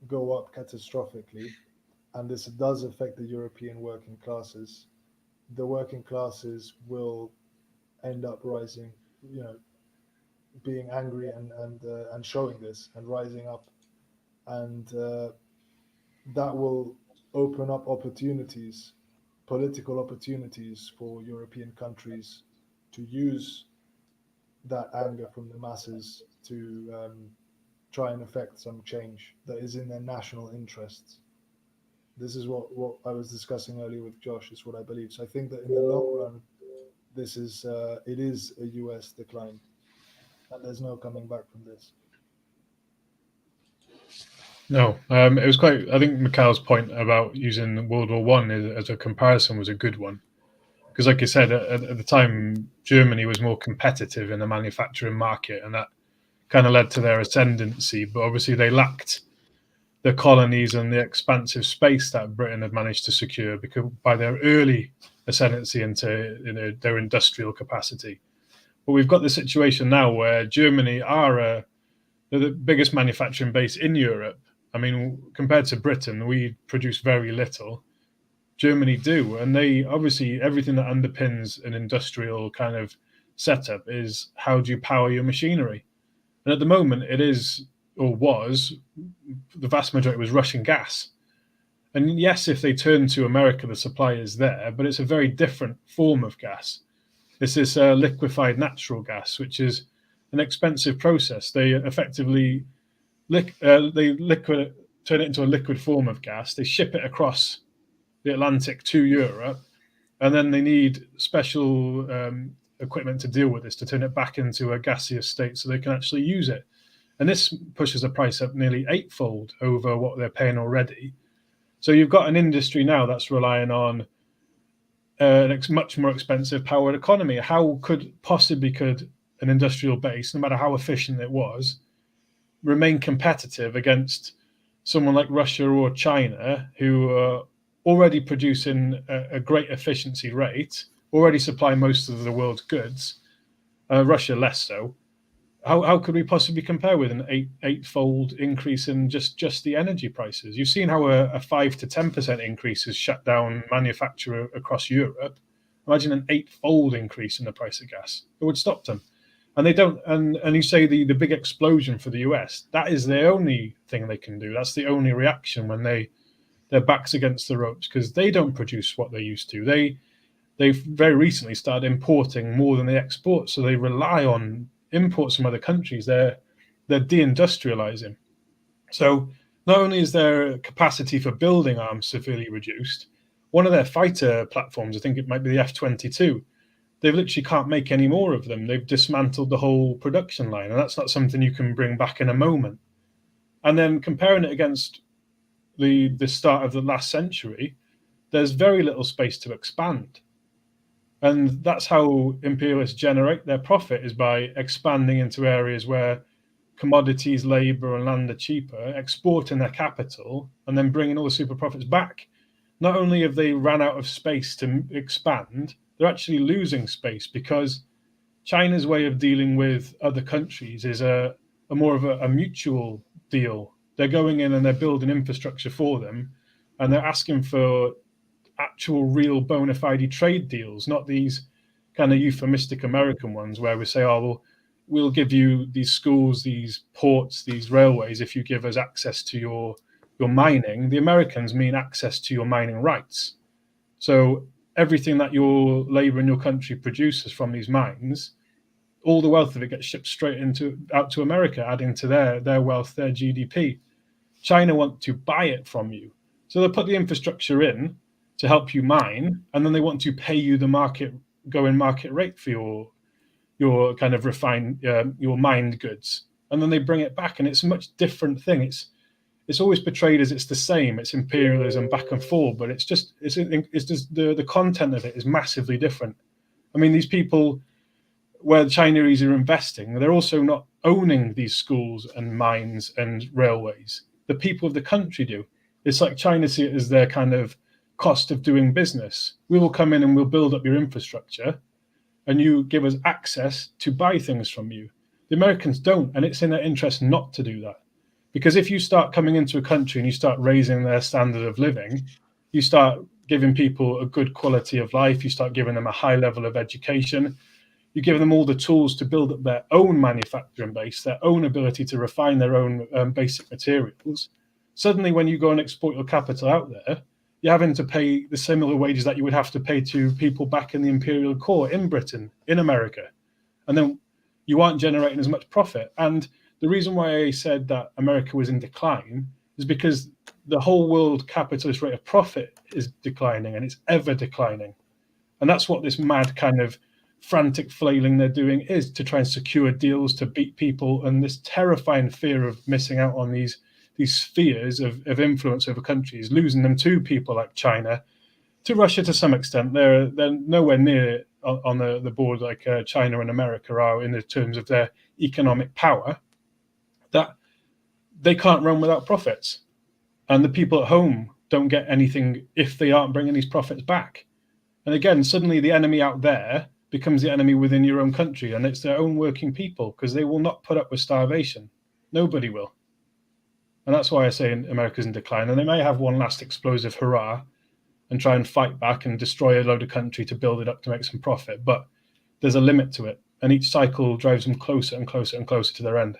go up catastrophically, and this does affect the European working classes, the working classes will end up rising, being angry and showing this and rising up, and that will open up opportunities, political opportunities for European countries to use that anger from the masses to try and affect some change that is in their national interests. This is what I was discussing earlier with Josh, is what I believe. So I think that in the long run, it is a US decline, and there's no coming back from this. No, it was quite. I think Mikhail's point about using World War One as a comparison was a good one, because, like you said, at the time, Germany was more competitive in the manufacturing market, and that kind of led to their ascendancy. But obviously, they lacked the colonies and the expansive space that Britain had managed to secure because by their early ascendancy into their industrial capacity. But we've got the situation now where Germany are the biggest manufacturing base in Europe. I mean, compared to Britain, we produce very little. Germany do, and they obviously everything that underpins an industrial kind of setup is how do you power your machinery. And at the moment, it is or was the vast majority was Russian gas. And yes, if they turn to America, the supply is there, but it's a very different form of gas. This is liquefied natural gas, which is an expensive process. They effectively turn it into a liquid form of gas. They ship it across the Atlantic to Europe, and then they need special equipment to deal with this, to turn it back into a gaseous state so they can actually use it. And this pushes the price up nearly eightfold over what they're paying already. So you've got an industry now that's relying on a much more expensive powered economy. How could an industrial base, no matter how efficient it was, remain competitive against someone like Russia or China, who are already producing a great efficiency rate, already supply most of the world's goods, Russia less so? How could we possibly compare with an eightfold increase in just the energy prices? You've seen how a 5 to 10% increase has shut down manufacture across Europe. Imagine an eightfold increase in the price of gas. It would stop them. And they don't. And you say the big explosion for the US, that is the only thing they can do. That's the only reaction when their backs against the ropes, because they don't produce what they used to. They've very recently started importing more than they export, so they rely on imports from other countries. They're deindustrializing. So not only is their capacity for building arms severely reduced, one of their fighter platforms, I think it might be the F-22, they literally can't make any more of them. They've dismantled the whole production line, and that's not something you can bring back in a moment. And then comparing it against the start of the last century, there's very little space to expand. And that's how imperialists generate their profit, is by expanding into areas where commodities, labor, and land are cheaper, exporting their capital, and then bringing all the super profits back. Not only have they ran out of space to expand, they're actually losing space, because China's way of dealing with other countries is a more of a mutual deal. They're going in and they're building infrastructure for them, and they're asking for actual real bona fide trade deals, not these kind of euphemistic American ones where we say, oh, well, we'll give you these schools, these ports, these railways if you give us access to your mining. The Americans mean access to your mining rights. So everything that your labor in your country produces from these mines, all the wealth of it gets shipped straight out to America, adding to their wealth, their GDP. China want to buy it from you. So they'll put the infrastructure in to help you mine, and then they want to pay you the market rate for your kind of refined your mined goods, and then they bring it back, and it's a much different thing. It's always portrayed as it's the same. It's imperialism back and forth, but it's just the content of it is massively different. I mean, these people, where the Chinese are investing, they're also not owning these schools and mines and railways. The people of the country do. It's like China see it as their kind of cost of doing business. We will come in and we'll build up your infrastructure, and you give us access to buy things from you. The Americans don't, and it's in their interest not to do that. Because if you start coming into a country and you start raising their standard of living, you start giving people a good quality of life, you start giving them a high level of education, you give them all the tools to build up their own manufacturing base, their own ability to refine their own basic materials. Suddenly, when you go and export your capital out there, you're having to pay the similar wages that you would have to pay to people back in the imperial core in Britain, in America. And then you aren't generating as much profit. And the reason why I said that America was in decline is because the whole world capitalist rate of profit is declining, and it's ever declining. And that's what this mad kind of frantic flailing they're doing is, to try and secure deals, to beat people, and this terrifying fear of missing out on these spheres of influence over countries, losing them to people like China, to Russia to some extent. They're nowhere near on the board like China and America are in the terms of their economic power. That they can't run without profits. and the people at home don't get anything if they aren't bringing these profits back. And again, suddenly the enemy out there becomes the enemy within your own country, and it's their own working people, because they will not put up with starvation. Nobody will. And that's why I say America's in decline. And they may have one last explosive hurrah and try and fight back and destroy a load of country to build it up to make some profit. But there's a limit to it. And each cycle drives them closer and closer and closer to their end.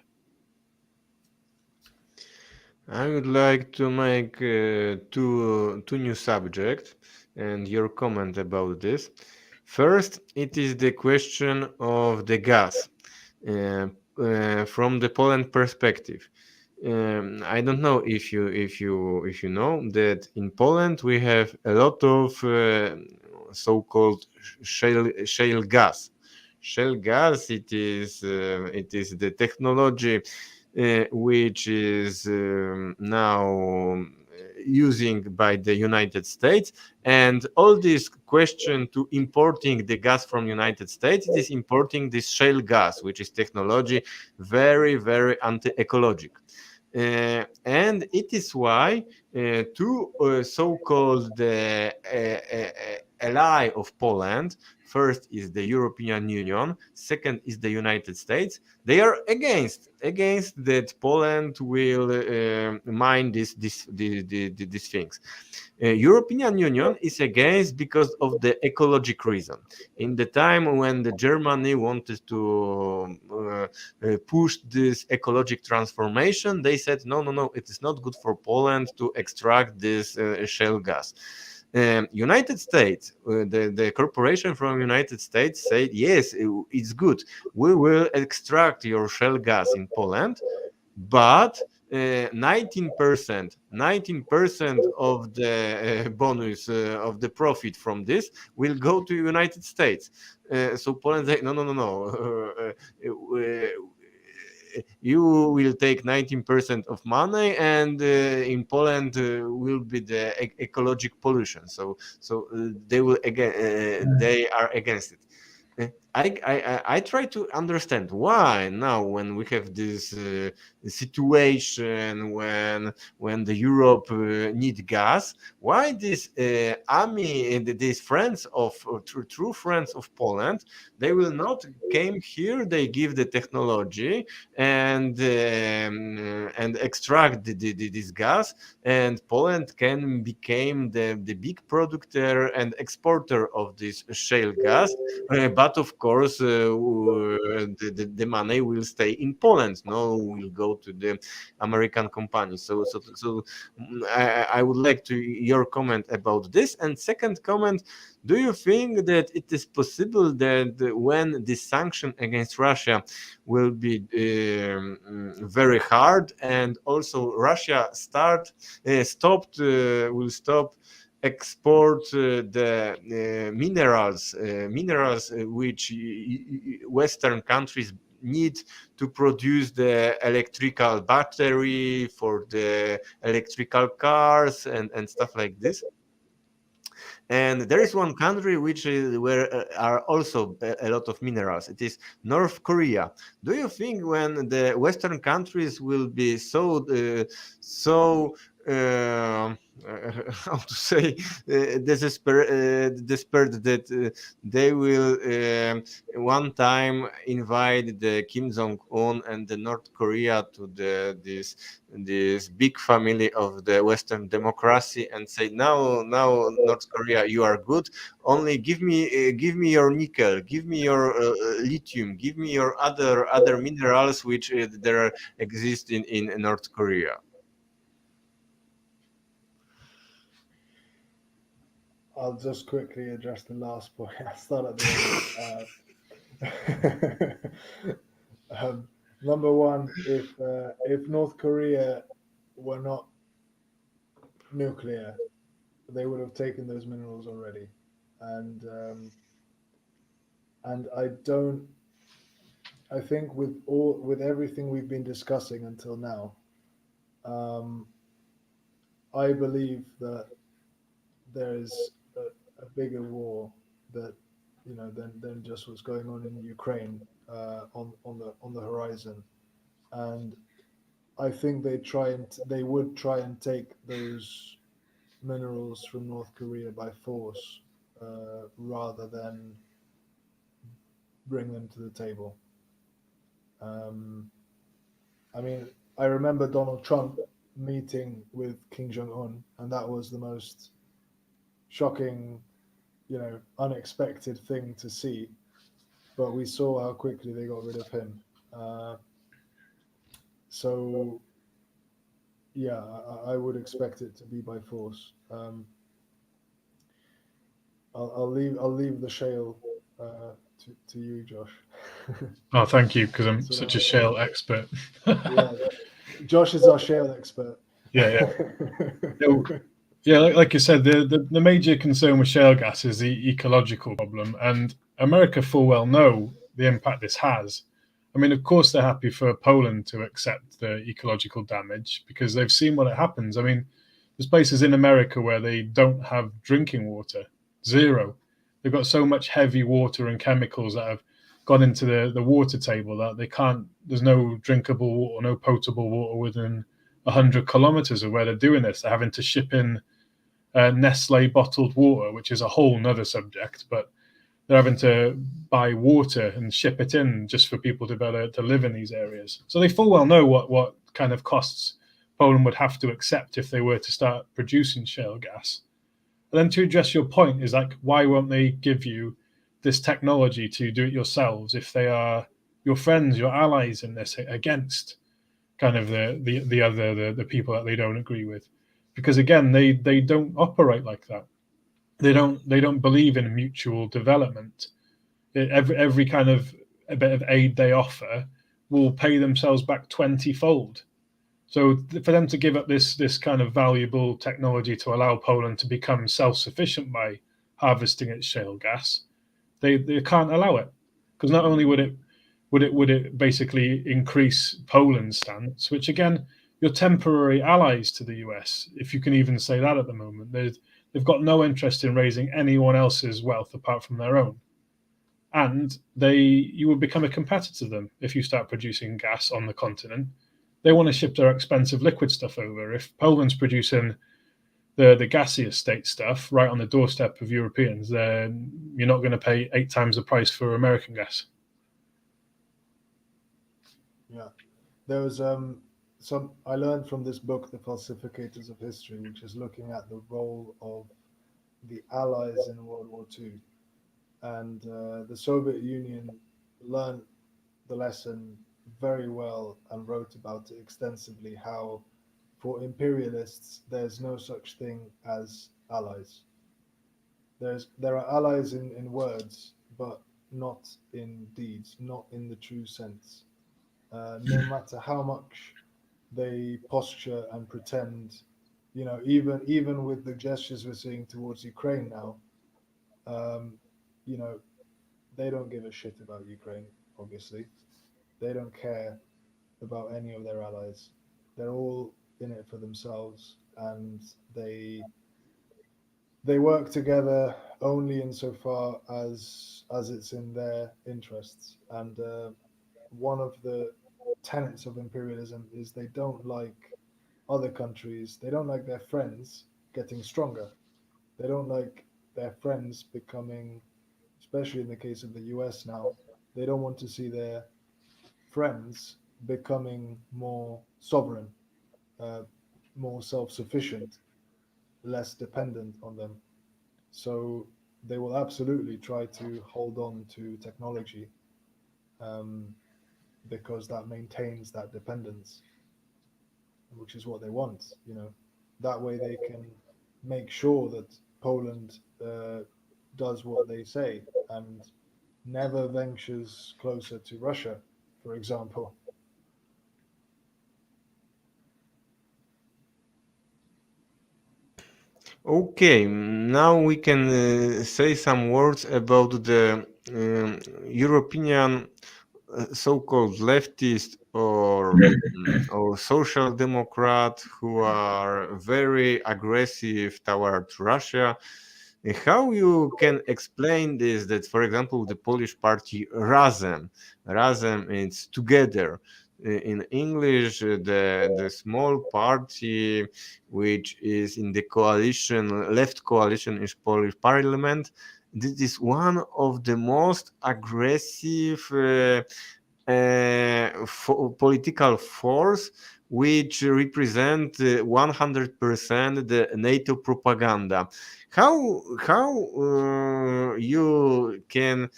I would like to make two new subjects and your comment about this. First, it is the question of the gas from the Poland perspective. I don't know if you know that in Poland we have a lot of so-called shale gas. Shale gas, it is the technology which is now using by the United States, and all this question to importing the gas from United States, it is importing this shale gas, which is technology very anti-ecologic. And it is why two so-called ally of Poland, first is the European Union, second is the United States, they are against that Poland will mine these things. European Union is against because of the ecologic reason. In the time when the Germany wanted to push this ecologic transformation, they said no, it is not good for Poland to extract this shale gas. United States, the corporation from United States said, yes, it's good. We will extract your shale gas in Poland, but 19% of the bonus of the profit from this will go to United States. So Poland say, no. You will take 19% of money, and in Poland will be the ecologic pollution. So they will again they are against it. I try to understand why now, when we have this situation when the Europe need gas, why this army, these friends of true friends of Poland, they will not came here, they give the technology and extract this gas, and Poland can become the big producer and exporter of this shale gas. But of course, the money will stay in Poland. No, will go to the American company. So I would like to your comment about this. And second comment, do you think that it is possible that when this sanction against Russia will be very hard, and also Russia will stop export the minerals which Western countries need to produce the electrical battery for the electrical cars and stuff like this. And there is one country which is where are also a lot of minerals. It is North Korea. Do you think when the Western countries will be so how to say desperate that they will one time invite the Kim Jong Un and the North Korea to this big family of the Western democracy, and say, now North Korea, you are good, only give me your nickel, give me your lithium, give me your other minerals which there exist in North Korea. I'll just quickly address the last point. I'll start at the end. Number one, if North Korea were not nuclear, they would have taken those minerals already, and I think with everything we've been discussing until now, I believe that there is a bigger war that than just what's going on in Ukraine on the horizon, and I think they would try and take those minerals from North Korea by force, rather than bring them to the table. Um, I mean, I remember Donald Trump meeting with Kim Jong Un, and that was the most shocking, unexpected thing to see. But we saw how quickly they got rid of him. Uh, so yeah, I would expect it to be by force. I'll leave the shale to you, Josh. Oh, thank you, because I'm So such a shale expert. yeah, Josh is our shale expert. Yeah, yeah. Yeah, like you said, the major concern with shale gas is the ecological problem, and America full well know the impact this has. I mean, of course, they're happy for Poland to accept the ecological damage because they've seen what it happens. I mean, there's places in America where they don't have drinking water, zero. They've got so much heavy water and chemicals that have gone into the water table that they can't. There's no drinkable water, no potable water within 100 kilometers of where they're doing this. They're having to ship in Nestle bottled water, which is a whole nother subject, but they're having to buy water and ship it in just for people to be able to live in these areas. So they full well know what kind of costs Poland would have to accept if they were to start producing shale gas. And then to address your point is like, why won't they give you this technology to do it yourselves if they are your friends, your allies in this against kind of the people that they don't agree with? Because again, they don't operate like that. They don't believe in mutual development. Every kind of a bit of aid they offer will pay themselves back 20-fold. So for them to give up this kind of valuable technology to allow Poland to become self-sufficient by harvesting its shale gas, they can't allow it, because not only would it basically increase Poland's stance, which again, you're temporary allies to the US, if you can even say that at the moment. They've got no interest in raising anyone else's wealth apart from their own. And you would become a competitor to them if you start producing gas on the continent. They want to ship their expensive liquid stuff over. If Poland's producing the gaseous state stuff right on the doorstep of Europeans, then you're not going to pay 8 times the price for American gas. Yeah, there was some I learned from this book, The Falsificators of History, which is looking at the role of the Allies in World War II, and the Soviet Union learned the lesson very well and wrote about it extensively. How for imperialists there's no such thing as allies. There are allies in words, but not in deeds, not in the true sense. No matter how much they posture and pretend, even with the gestures we're seeing towards Ukraine now, um, you know, they don't give a shit about Ukraine. Obviously, they don't care about any of their allies. They're all in it for themselves, and they work together only insofar as it's in their interests. And one of the tenets of imperialism is they don't like other countries, they don't like their friends getting stronger. They don't like their friends becoming, especially in the case of the US now, they don't want to see their friends becoming more sovereign, uh, more self sufficient, less dependent on them. So they will absolutely try to hold on to technology, um, because that maintains that dependence, which is what they want. That way they can make sure that Poland does what they say and never ventures closer to Russia, for example. Okay, now we can say some words about the European so-called leftist or social democrat who are very aggressive toward Russia. How you can explain this? That, for example, the Polish party Razem, it's together. in English, the small party which is in the coalition, left coalition in Polish parliament. This is one of the most aggressive political force which represent 100% the NATO propaganda. How you can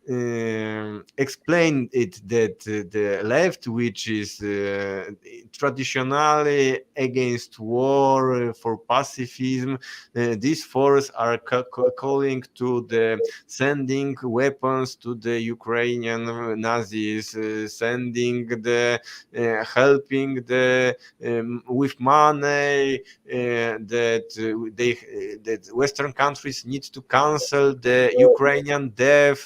explain it that the left, which is traditionally against war, for pacifism, these forces are calling to the sending weapons to the Ukrainian Nazis, sending the helping the with money, that Western countries need to cancel the Ukrainian debt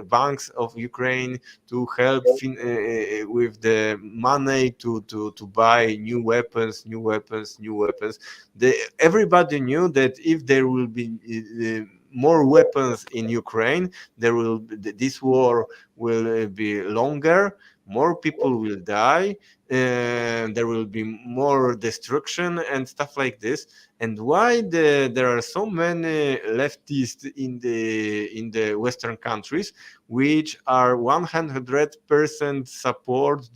banks of Ukraine to help with the money to buy new weapons. Everybody knew that if there will be more weapons in Ukraine, this war will be longer, more people will die, and there will be more destruction and stuff like this. And why there are so many leftists in the Western countries which are 100% support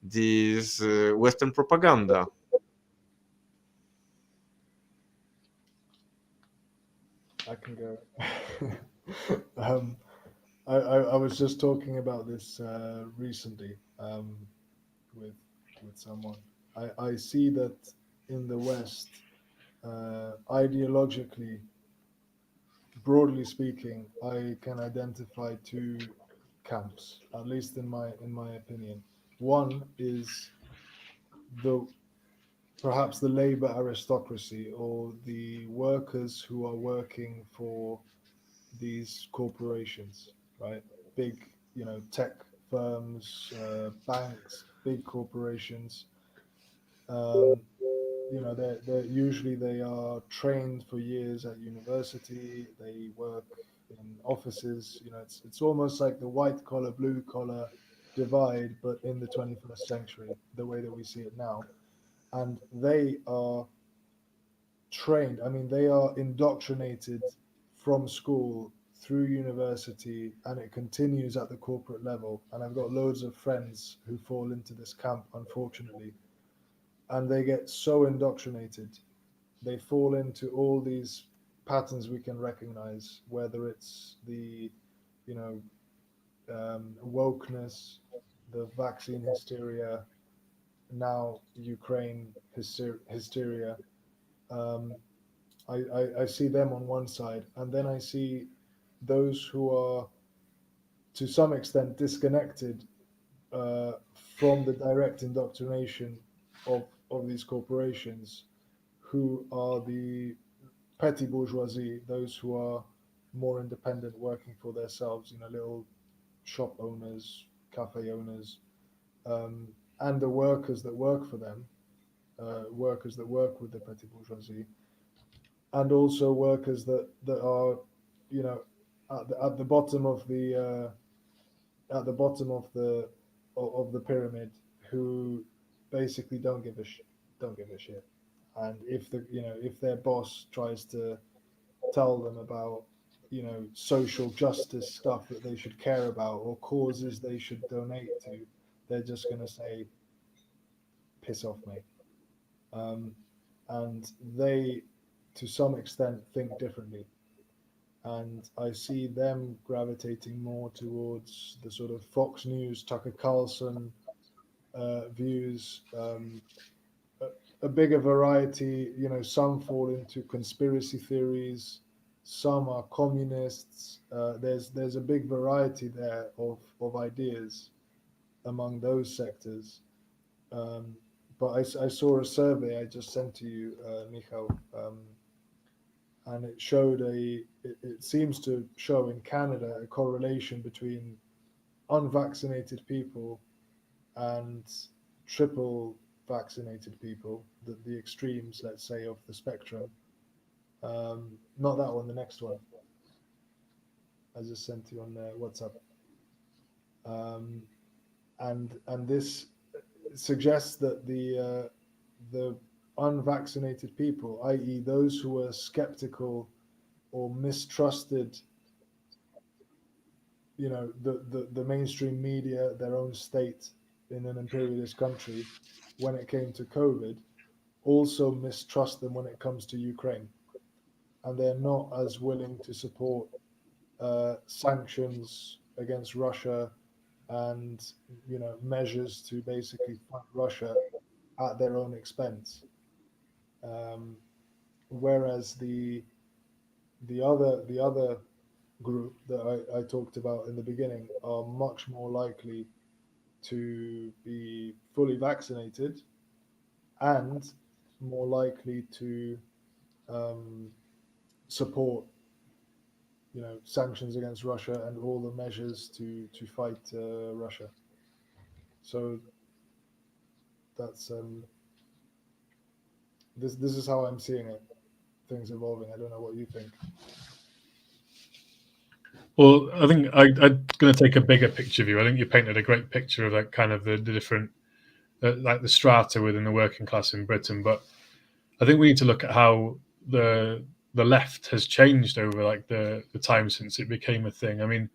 this Western propaganda? I can go. I was just talking about this recently with someone. I see that in the West, ideologically, broadly speaking, I can identify two camps, at least in my opinion. One is the perhaps the labor aristocracy, or the workers who are working for these corporations, right? Big, tech firms, banks, big corporations. Um, they're usually they are trained for years at university. They work in offices. It's almost like the white collar, blue collar divide, but in the 21st century, the way that we see it now. And they are trained. I mean, they are indoctrinated from school through university, and it continues at the corporate level. And I've got loads of friends who fall into this camp, unfortunately, and they get so indoctrinated. They fall into all these patterns we can recognize, whether it's the, you know, wokeness, the vaccine hysteria, now Ukraine hysteria. Um, I see them on one side, and then I see those who are to some extent disconnected uh, from the direct indoctrination of these corporations, who are the petty bourgeoisie, those who are more independent, working for themselves, little shop owners, cafe owners, um, and the workers that work for them, workers that work with the petty bourgeoisie, and also workers that are, you know, at the bottom of at the bottom of the pyramid, who basically don't give a shit. And if their boss tries to tell them about, social justice stuff that they should care about, or causes they should donate to, they're just going to say, piss off, mate. um, and they to some extent think differently, and I see them gravitating more towards the sort of Fox News, Tucker Carlson views, a, a bigger variety. Some fall into conspiracy theories, some are communists. There's a big variety there of ideas among those sectors. Um, but I saw a survey I just sent to you, Michał, and it showed it seems to show in Canada a correlation between unvaccinated people and triple vaccinated people, the extremes, let's say, of the spectrum. Not that one, the next one. I just sent you on WhatsApp. and this suggests that the unvaccinated people, i.e., those who were skeptical or mistrusted, the mainstream media, their own state in an imperialist country, when it came to COVID, also mistrust them when it comes to Ukraine, and they're not as willing to support sanctions against Russia and measures to basically fight Russia at their own expense. Whereas the other group that I talked about in the beginning are much more likely to be fully vaccinated and more likely to support sanctions against Russia and all the measures to fight Russia. So that's this is how I'm seeing it, things evolving. I don't know what you think. Well, I think I'm going to take a bigger picture view. I think you painted a great picture of like kind of the different like the strata within the working class in Britain, but I think we need to look at how the left has changed over like the time since it became a thing. I mean,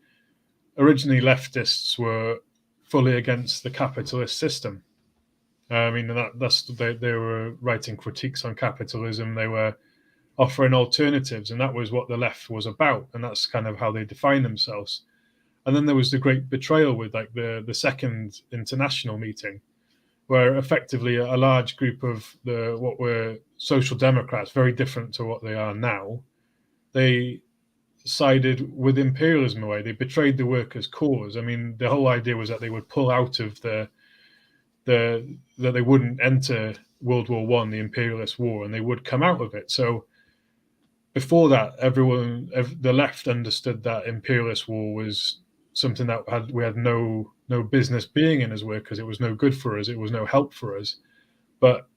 originally leftists were fully against the capitalist system. I mean, they were writing critiques on capitalism. They were offering alternatives, and that was what the left was about, and that's kind of how they define themselves. And then there was the great betrayal with like the Second International meeting, where effectively a large group of what were social democrats, very different to what they are now, they sided with imperialism away. They betrayed the workers' cause. I mean, the whole idea was that they would pull out of that they wouldn't enter World War One, the imperialist war, and they would come out of it. So before that, the left understood that imperialist war was something that we had no business being in as workers. It was no good for us. It was no help for us. But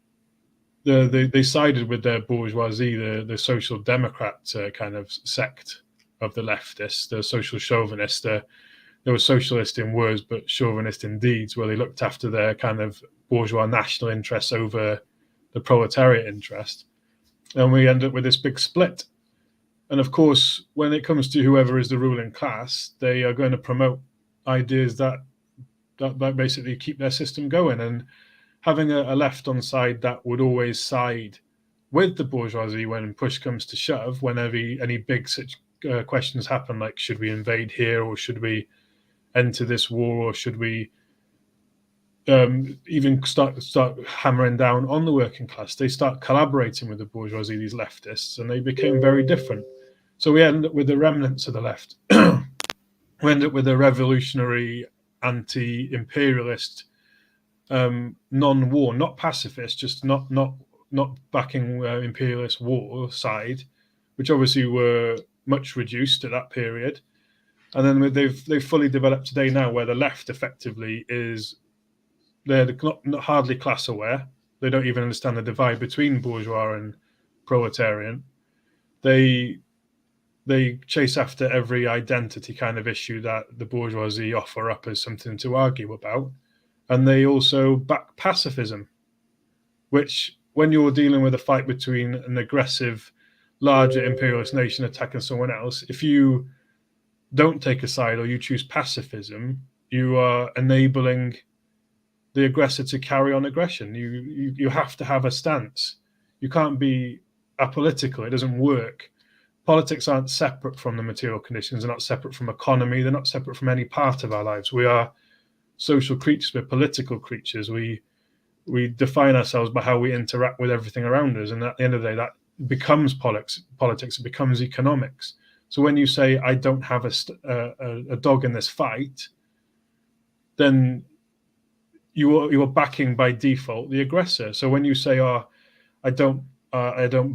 they sided with their bourgeoisie, the social democrat kind of sect of the leftists, the social chauvinists. They were socialist in words, but chauvinist in deeds, where they looked after their kind of bourgeois national interests over the proletariat interest. And we end up with this big split. And of course, when it comes to whoever is the ruling class, they are going to promote ideas that basically keep their system going. And having a left on side that would always side with the bourgeoisie when push comes to shove, whenever any big questions happen, like should we invade here, or should we enter this war, or should we even start hammering down on the working class, they start collaborating with the bourgeoisie, these leftists, and they became very different. So we end up with the remnants of the left. We end up with a revolutionary, anti-imperialist, non-war, not pacifist, just not backing imperialist war side, which obviously were much reduced at that period. And then they've fully developed today now, where the left effectively is, they're not hardly class aware. They don't even understand the divide between bourgeois and proletarian. They chase after every identity kind of issue that the bourgeoisie offer up as something to argue about. And they also back pacifism, which when you're dealing with a fight between an aggressive, larger imperialist nation attacking someone else, if you don't take a side or you choose pacifism, you are enabling the aggressor to carry on aggression. You have to have a stance. You can't be apolitical. It doesn't work. Politics aren't separate from the material conditions. They're not separate from economy. They're not separate from any part of our lives. We are social creatures. We're political creatures. We define ourselves by how we interact with everything around us. And at the end of the day, that becomes politics. It becomes economics. So when you say, I don't have a dog in this fight, then you are backing by default the aggressor. So when you say, I don't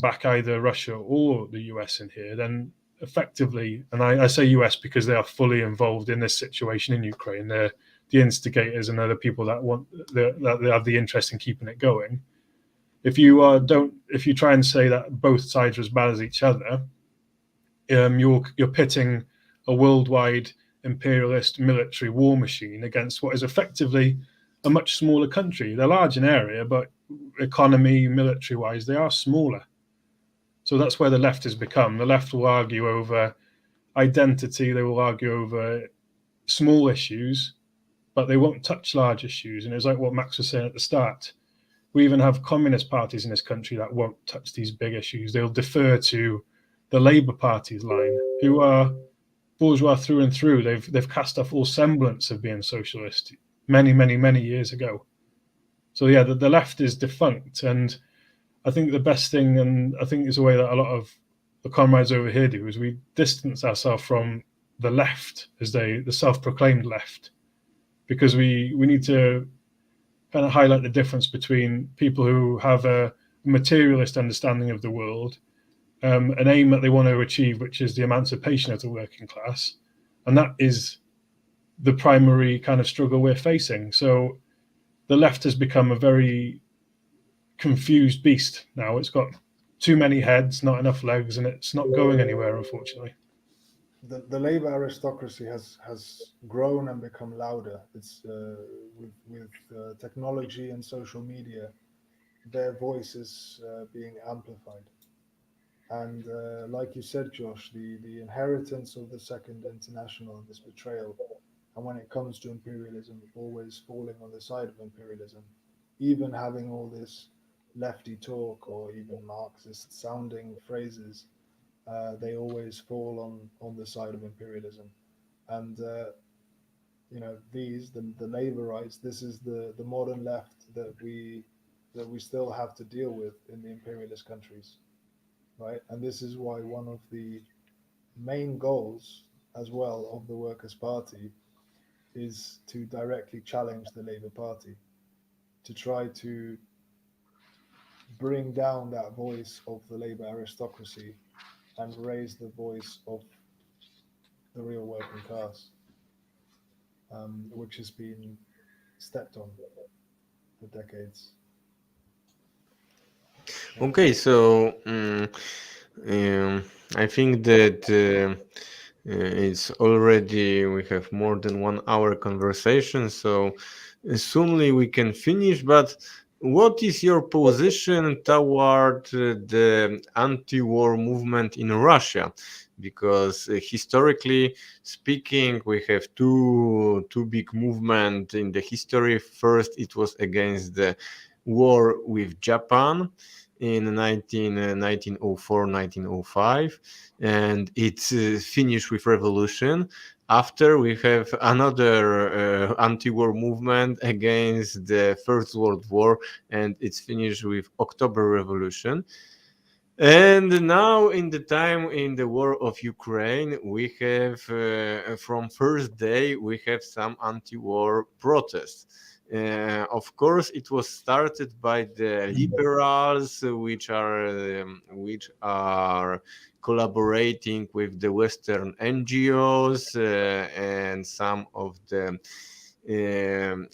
back either Russia or the US in here, then effectively, and I say US because they are fully involved in this situation in Ukraine. They're the instigators, and they're the people that they have the interest in keeping it going. If you try and say that both sides are as bad as each other, you're pitting a worldwide imperialist military war machine against what is effectively a much smaller country. They're large in area, but economy, military-wise, they are smaller. So that's where the left has become. The left will argue over identity, they will argue over small issues, but they won't touch large issues. And it's like what Max was saying at the start. We even have communist parties in this country that won't touch these big issues. They'll defer to the Labour Party's line, who are bourgeois through and through. They've cast off all semblance of being socialist many years ago. So yeah, the left is defunct, and I think the best thing, and I think it's a way that a lot of the comrades over here do, is we distance ourselves from the left, as the self-proclaimed left, because we need to kind of highlight the difference between people who have a materialist understanding of the world, an aim that they want to achieve, which is the emancipation of the working class, and that is the primary kind of struggle we're facing. So the left has become a very confused beast now. It's got too many heads, not enough legs, and it's not going anywhere, unfortunately. The Labour aristocracy has grown and become louder. It's with technology and social media, their voice is being amplified. And like you said, Josh, the inheritance of the Second International and this betrayal, and when it comes to imperialism, always falling on the side of imperialism, even having all this lefty talk or even Marxist sounding phrases, they always fall on the side of imperialism. And the Labourites, this is the modern left that we still have to deal with in the imperialist countries, right? And this is why one of the main goals as well of the Workers' Party is to directly challenge the Labour Party, to try to bring down that voice of the Labour aristocracy and raise the voice of the real working class, which has been stepped on for decades. Okay, so I think that it's already, we have more than 1 hour conversation, so soonly we can finish. But what is your position toward the anti-war movement in Russia? Because historically speaking, we have two big movements in the history. First, it was against the war with Japan in 1904, 1905, and it finished with revolution. After, we have another anti-war movement against the First World War, and it's finished with October Revolution. And now, in the time in the war of Ukraine, we have from first day we have some anti-war protests. Of course, it was started by the liberals, which are collaborating with the Western NGOs and some of the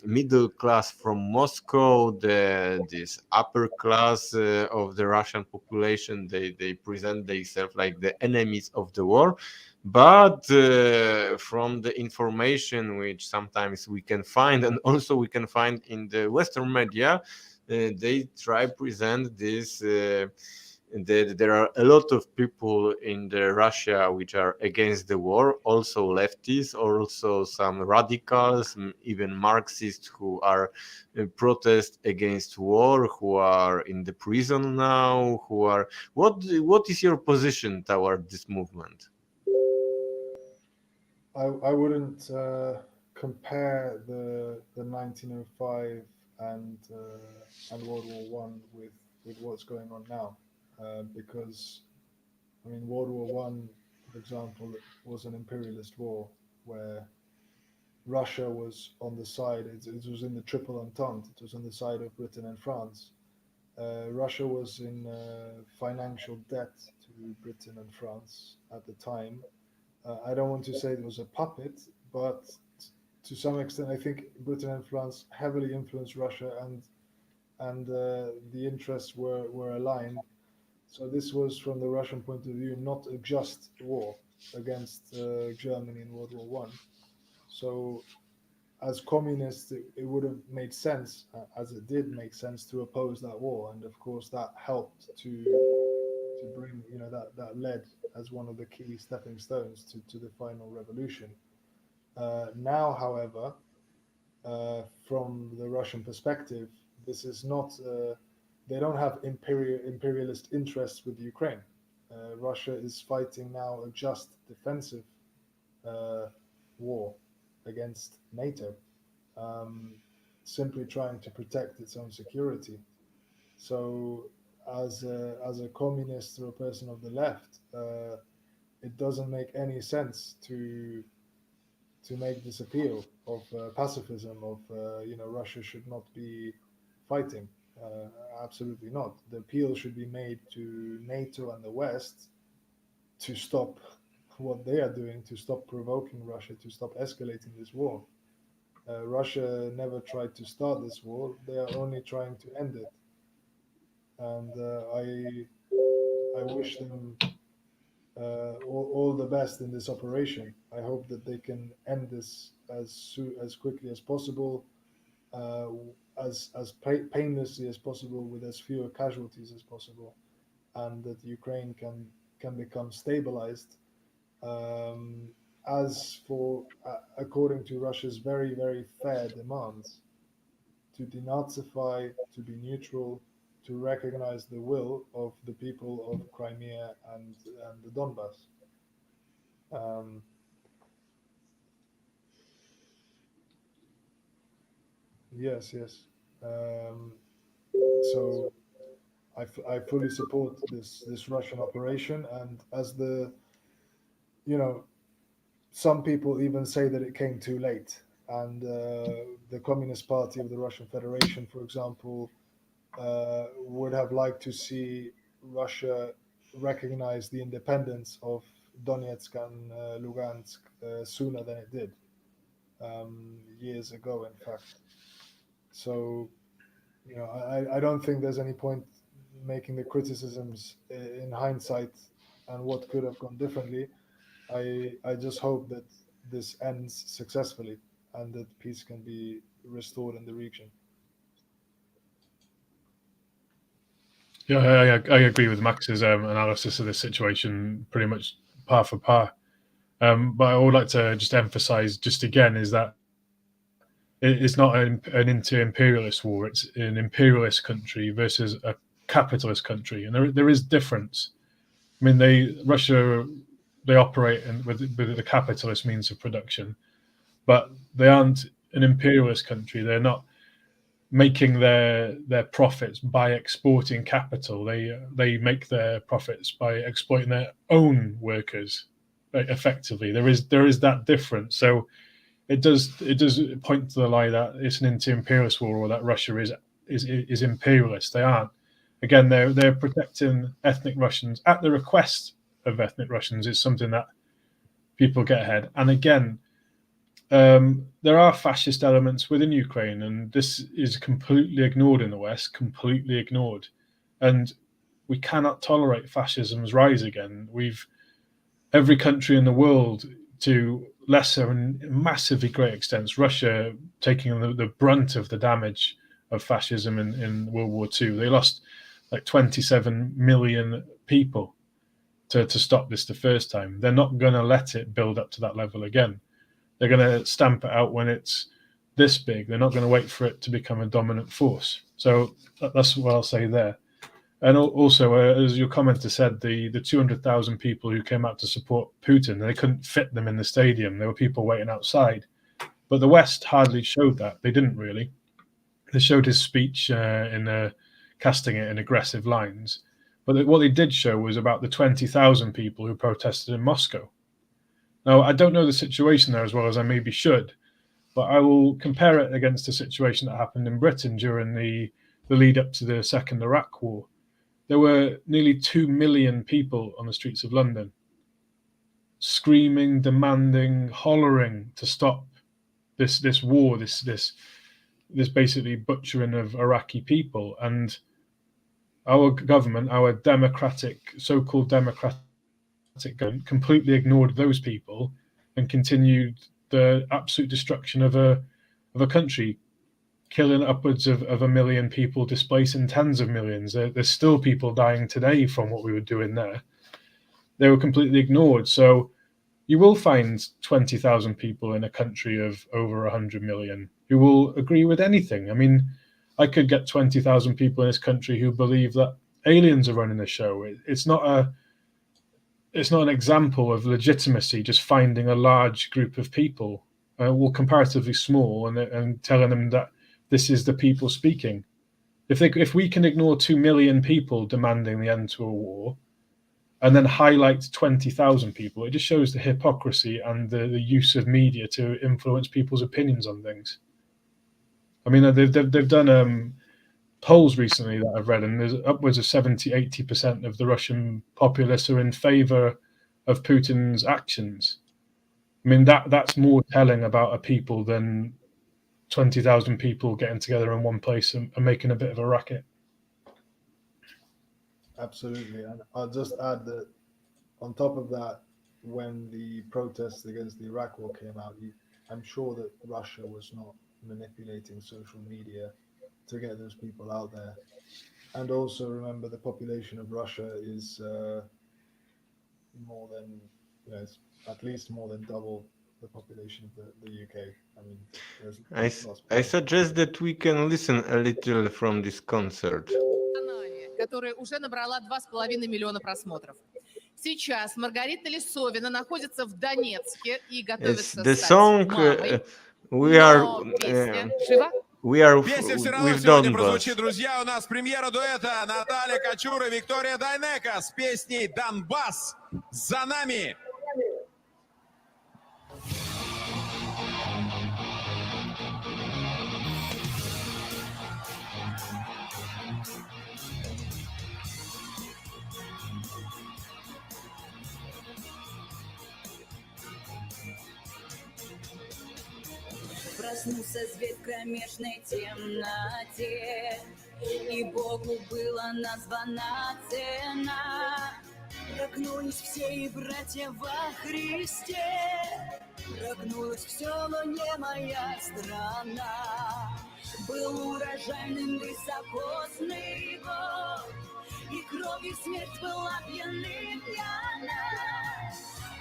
middle class from Moscow, this upper class of the Russian population. They present themselves like the enemies of the war. But from the information which sometimes we can find, and also we can find in the Western media, they try present this. There are a lot of people in the Russia which are against the war, also leftists, also some radicals, even Marxists who are protest against war, who are in the prison now, who are. What is your position toward this movement? I wouldn't compare the 1905 and World War One with what's going on now, because I mean World War One, for example, was an imperialist war where Russia was on the side. It was in the Triple Entente. It was on the side of Britain and France. Russia was in financial debt to Britain and France at the time. I don't want to say it was a puppet, but to some extent, I think Britain and France heavily influenced Russia, and the interests were aligned. So this was, from the Russian point of view, not a just war. against Germany in World War One. So, as communists, it would have made sense, as it did make sense, to oppose that war, and of course that helped to bring, that led as one of the key stepping stones to the final revolution. Now, however, from the Russian perspective, this is not. They don't have imperialist interests with Ukraine. Russia is fighting now a just defensive uh, war against NATO, um, simply trying to protect its own security. So, as a communist or a person of the left, it doesn't make any sense to make this appeal of pacifism, of Russia should not be fighting. Uh, Absolutely not. The appeal should be made to NATO and the West to stop what they are doing, to stop provoking Russia, to stop escalating this war. Russia never tried to start this war; they are only trying to end it. And I wish them all the best in this operation. I hope that they can end this as quickly as possible, uh, painlessly as possible, with as fewer casualties as possible, and that Ukraine can become stabilized. Um, as for according to Russia's very fair demands, to denazify, to be neutral, to recognize the will of the people of Crimea and the Donbass. Um, yes, yes. Um, so I fully support this Russian operation, and as you know, some people even say that it came too late, and the Communist Party of the Russian Federation, for example, would have liked to see Russia recognize the independence of Donetsk and Lugansk sooner than it did, years ago, in fact. So, I don't think there's any point making the criticisms in hindsight and what could have gone differently. I just hope that this ends successfully and that peace can be restored in the region. Yeah, I agree with Max's analysis of the situation, pretty much par for par. But I would like to just emphasize just again is that it's not an inter-imperialist war. It's an imperialist country versus a capitalist country, and there is difference. I mean, Russia they operate with the capitalist means of production, but they aren't an imperialist country. They're not making their profits by exporting capital. They make their profits by exploiting their own workers effectively. There is that difference. So it does point to the lie that it's an anti-imperialist war or that Russia is imperialist. They aren't. Again, they're protecting ethnic Russians at the request of ethnic Russians. Is something that people get ahead. And again, there are fascist elements within Ukraine, and this is completely ignored in the West, completely ignored. And we cannot tolerate fascism's rise again. Every country in the world, to lesser and massively great extents, Russia taking the brunt of the damage of fascism in World War II. They lost like 27 million people to stop this the first time. They're not going to let it build up to that level again. They're going to stamp it out when it's this big. They're not going to wait for it to become a dominant force. So that's what I'll say there. And also, as your commenter said, the 200,000 people who came out to support Putin, they couldn't fit them in the stadium. There were people waiting outside. But the West hardly showed that. They didn't really. They showed his speech casting it in aggressive lines. But what they did show was about the 20,000 people who protested in Moscow. Now, I don't know the situation there as well as I maybe should, but I will compare it against the situation that happened in Britain during the lead up to the Second Iraq War. There were nearly 2 million people on the streets of London, screaming, demanding, hollering to stop this war, this basically butchering of Iraqi people. And our government, our so-called democratic government completely ignored those people and continued the absolute destruction of a country, killing upwards of 1 million people, displacing tens of millions. There's still people dying today from what we were doing there. They were completely ignored. So you will find 20,000 people in a country of over 100 million who will agree with anything. I mean, I could get 20,000 people in this country who believe that aliens are running the show. It's not an example of legitimacy just finding a large group of people, well, comparatively small, and telling them that this is the people speaking. If we can ignore 2 million people demanding the end to a war, and then highlight 20,000 people, it just shows the hypocrisy and the use of media to influence people's opinions on things. I mean, they've done polls recently that I've read, and there's upwards of 70-80% of the Russian populace are in favor of Putin's actions. I mean, that's more telling about a people than 20,000 people getting together in one place and making a bit of a racket. Absolutely. And I'll just add that on top of that, when the protests against the Iraq war came out, I'm sure that Russia was not manipulating social media to get those people out there. And also remember, the population of Russia is more than, it's at least more than double the population of the UK. I mean, I suggest that we can listen a little from this concert. Которая уже набрала 2,5 миллиона просмотров. Сейчас Маргарита Лисовина находится в Донецке и готовится стать мамой. Но песня жива. Песня все равно сегодня прозвучит, друзья. У нас премьера дуэта Наталья Кочура и Виктория Дайнеко с песней «Донбасс за нами». Проснулся зверь в кромешной темноте, и Богу была названа цена. Прогнулись все и братья во Христе, прогнулось все, но не моя страна. Был урожайным высокосный год, и кровью смерть была пьяным пьяна.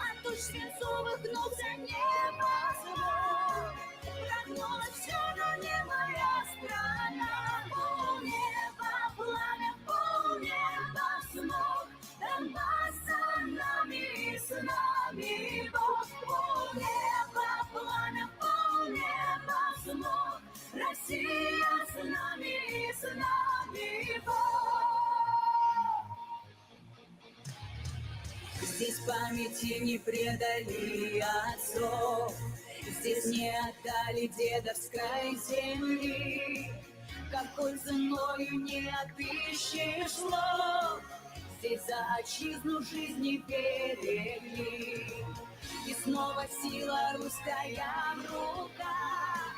А туч свинцовых гнулся небосвод. Прогнулось все, но не моя страна. Полнеба пламя, полнеба смог. Донбасс за нами, с нами Бог. Полнеба пламя, полнеба смог. Россия с нами Бог. Здесь памяти не предали отцов, здесь не отдали дедовской земли. Какой ценою не отыщешь слов, здесь за отчизну жизни берегли. И снова сила русская в руках,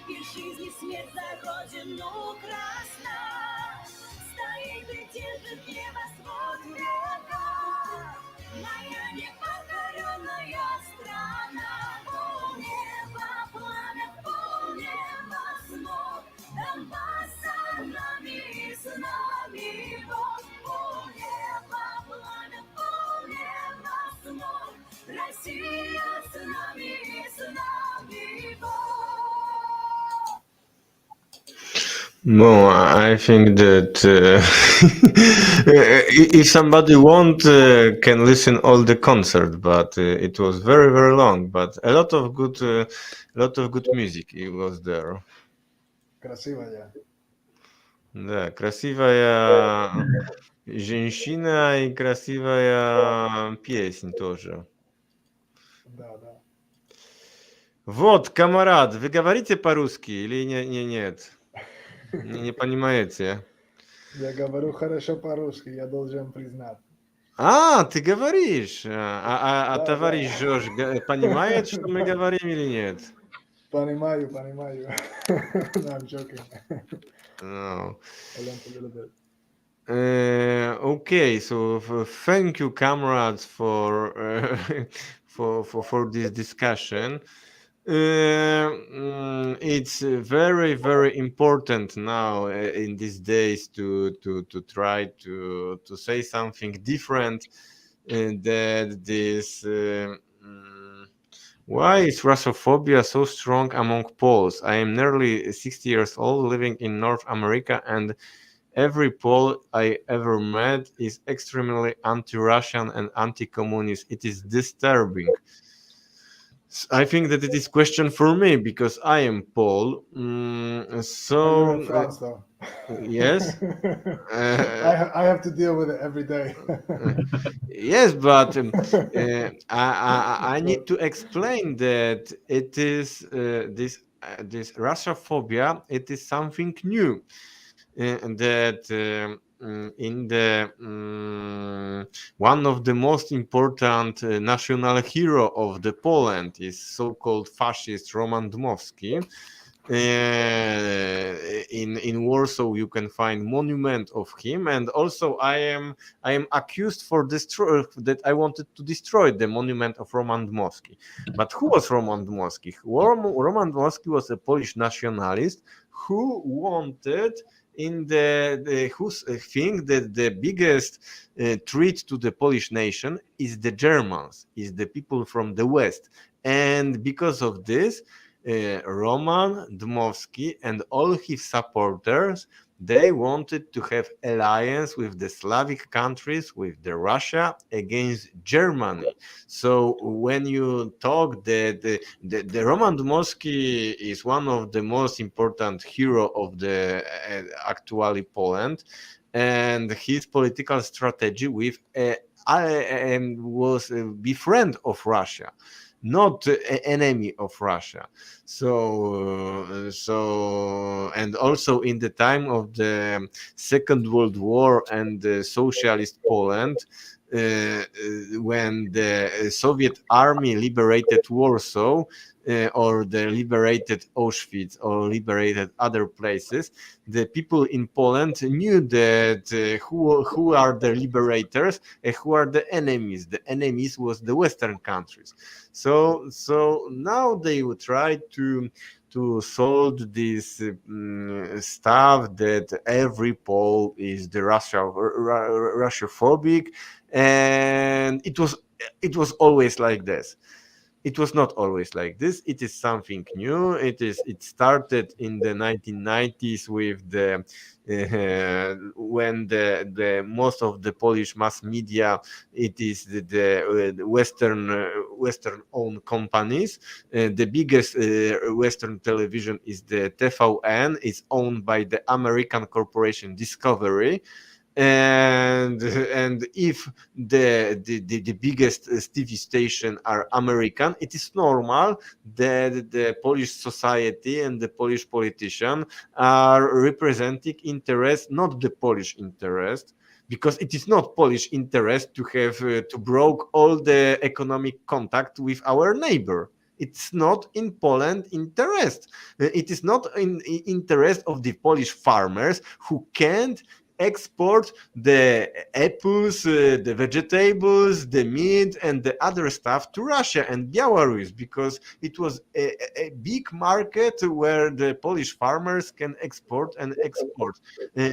и жизнь и смерть за родину красна. Стоит и держит небосвод в руках, моя непокоренная страна. Полнеба пламя, полнеба смог. Донбасс за нами, с нами Бог. Полнеба пламя, полнеба смог. Россия с нами Бог. No, I think that if somebody want, can listen all the concert, but it was very, very long. But a lot of good music it was there. Красивая. Да, красивая женщина и красивая песня тоже. Да, да. Вот, комрад, вы говорите по-русски или нет? Не понимаете? Я говорю хорошо по-русски, я должен признать. А, ты говоришь. Да, Товарищ да. Жорж понимает, что мы говорим или нет? Понимаю. No, I'm joking. No. I learned a little bit. Okay, so thank you, comrades, for for this discussion. It's very important now in these days to try to say something different. That this why is Russophobia so strong among Poles? I am nearly 60 years old, living in North America, and every Pole I ever met is extremely anti-Russian and anti-communist. It is disturbing. I think that it is question for me because I am Pole. You're in France, though. Yes. I have to deal with it every day. Yes, but I need to explain that it is this Russophobia. It is something new. That in the one of the most important national hero of the Poland is so-called fascist Roman Dmowski. In Warsaw you can find monument of him, and also I am accused for destroy that I wanted to destroy the monument of Roman Dmowski. But who was Roman Dmowski? Roman Dmowski was a Polish nationalist who wanted in the who think that the biggest threat to the Polish nation is the Germans, is the people from the West, and because of this Roman Dmowski and all his supporters, they wanted to have alliance with the Slavic countries, with the Russia against Germany. So when you talk that the Roman Dmowski is one of the most important hero of the actually Poland, and his political strategy with was be friend of Russia, not enemy of Russia. So and also in the time of the Second World War and the socialist Poland, when the Soviet army liberated Warsaw, or the liberated Auschwitz or liberated other places, the people in Poland knew that who are the liberators and who are the enemies. The enemies was the Western countries. So now they would try to solve this stuff that every Pole is the Russophobic, and it was always like this. It was not always like this. It is something new. It started in the 1990s with the when the most of the Polish mass media, it is the Western owned companies. The biggest Western television is the TVN. It's owned by the American corporation Discovery. And if the biggest TV station are American, it is normal that the Polish society and the Polish politician are representing interest, not the Polish interest, because it is not Polish interest to have to broke all the economic contact with our neighbor. It's not in Poland interest. It is not in interest of the Polish farmers who can't export the apples, the vegetables, the meat, and the other stuff to Russia and Belarus, because it was a big market where the Polish farmers can export and export.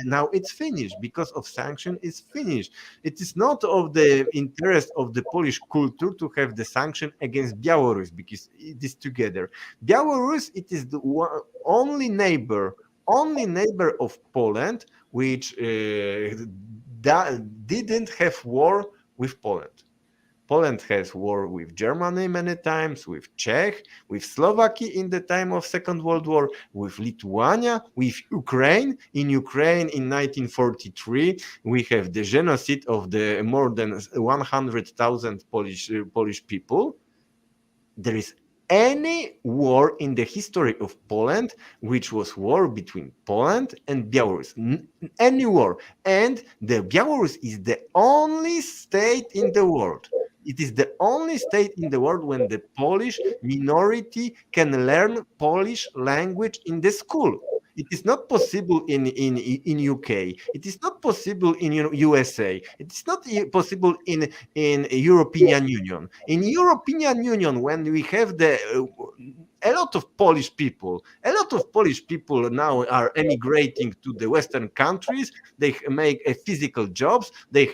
Now it's finished because of sanction. It's finished. It is not of the interest of the Polish culture to have the sanction against Belarus because it is together. Belarus, it is the only neighbor of Poland which didn't have war with Poland. Poland has war with Germany many times, with Czech, with Slovakia in the time of Second World War, with Lithuania, with Ukraine. In Ukraine in 1943, we have the genocide of the more than 100,000 Polish people. There is any war in the history of Poland which was war between Poland and Belarus. Any war. And the Belarus is the only state in the world. It is the only state in the world when the Polish minority can learn Polish language in the school. It is not possible in UK. It is not possible in USA. It is not possible in European Union. In European Union, when we have a lot of Polish people, now are emigrating to the Western countries. They make a physical jobs. They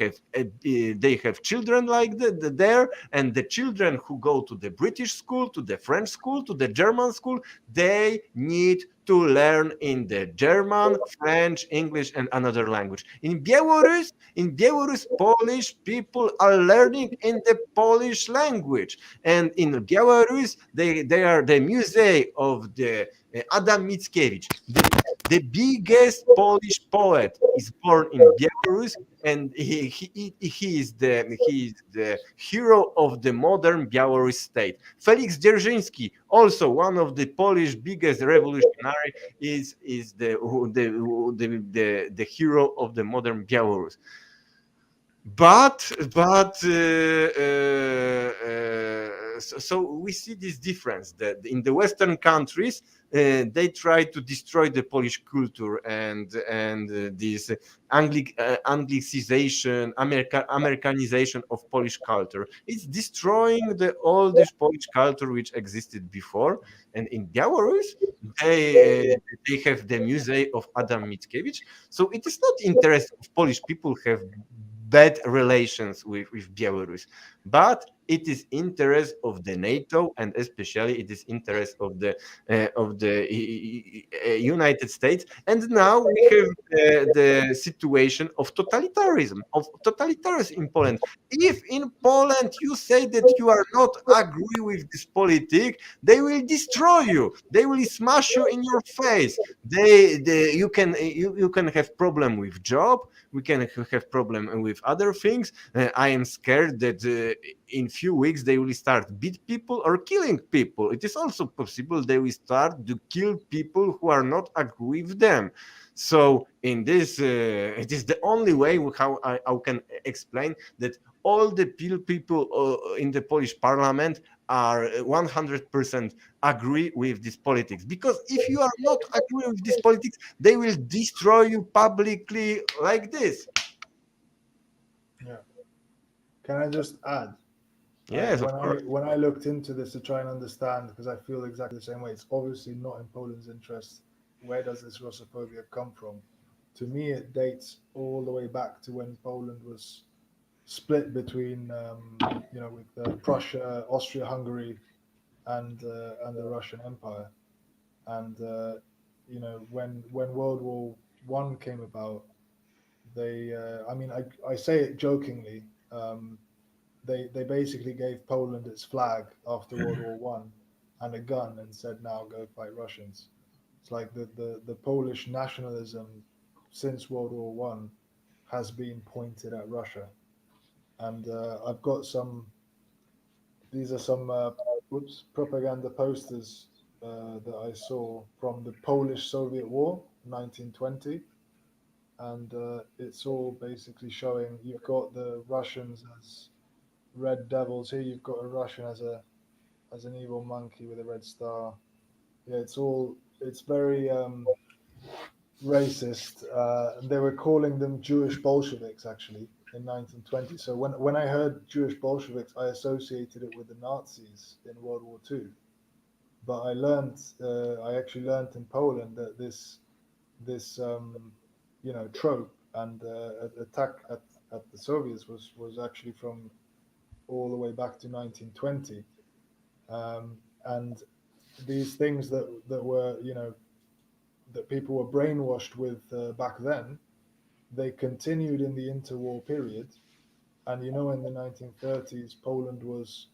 have children like there, and the children who go to the British school, to the French school, to the German school, they need to learn in the German, French, English, and another language. In Belarus, Polish people are learning in the Polish language, and in Belarus, they are the museum of the Adam Mickiewicz, the biggest Polish poet, is born in Belarus, and he is the hero of the modern Belarus state. Felix Dzierżyński, also one of the Polish biggest revolutionary, is the hero of the modern Belarus. So we see this difference that in the Western countries they try to destroy the Polish culture and this Anglicization, Americanization of Polish culture. It's destroying the oldish Polish culture which existed before. And in Belarus, they have the museum of Adam Mickiewicz. So it is not interest of Polish people have bad relations with Belarus, but it is interest of the NATO, and especially it is interest of the United States. And now we have the situation of totalitarianism in Poland. If in Poland you say that you are not agree with this politic, they will destroy you. They will smash you in your face. You can have problem with job. We can have problem with other things. I am scared that in few weeks they will start beat people or killing people. It is also possible they will start to kill people who are not agree with them. So in this, it is the only way how I can explain that all the people in the Polish parliament are 100% agree with this politics. Because if you are not agree with this politics, they will destroy you publicly like this. Yeah. Can I just add? Yes, when I looked into this to try and understand, because I feel exactly the same way, it's obviously not in Poland's interest. Where does this Russophobia come from? To me, it dates all the way back to when Poland was split between, with Prussia, Austria-Hungary, and the Russian Empire. And when World War One came about, they, I say it jokingly. They basically gave Poland its flag after World War One and a gun and said, "Now go fight Russians." It's like the Polish nationalism since World War One has been pointed at Russia, and I've got some. These are some propaganda posters that I saw from the Polish-Soviet War, 1920, and it's all basically showing you've got the Russians as red devils. Here you've got a Russian as an evil monkey with a red star. Yeah, it's very racist. They were calling them Jewish Bolsheviks actually in 1920. So when I heard Jewish Bolsheviks, I associated it with the Nazis in World War II. But I actually learned in Poland that this trope and attack at the Soviets was actually from all the way back to 1920, and these things that were that people were brainwashed with back then, they continued in the interwar period. And in the 1930s, Poland was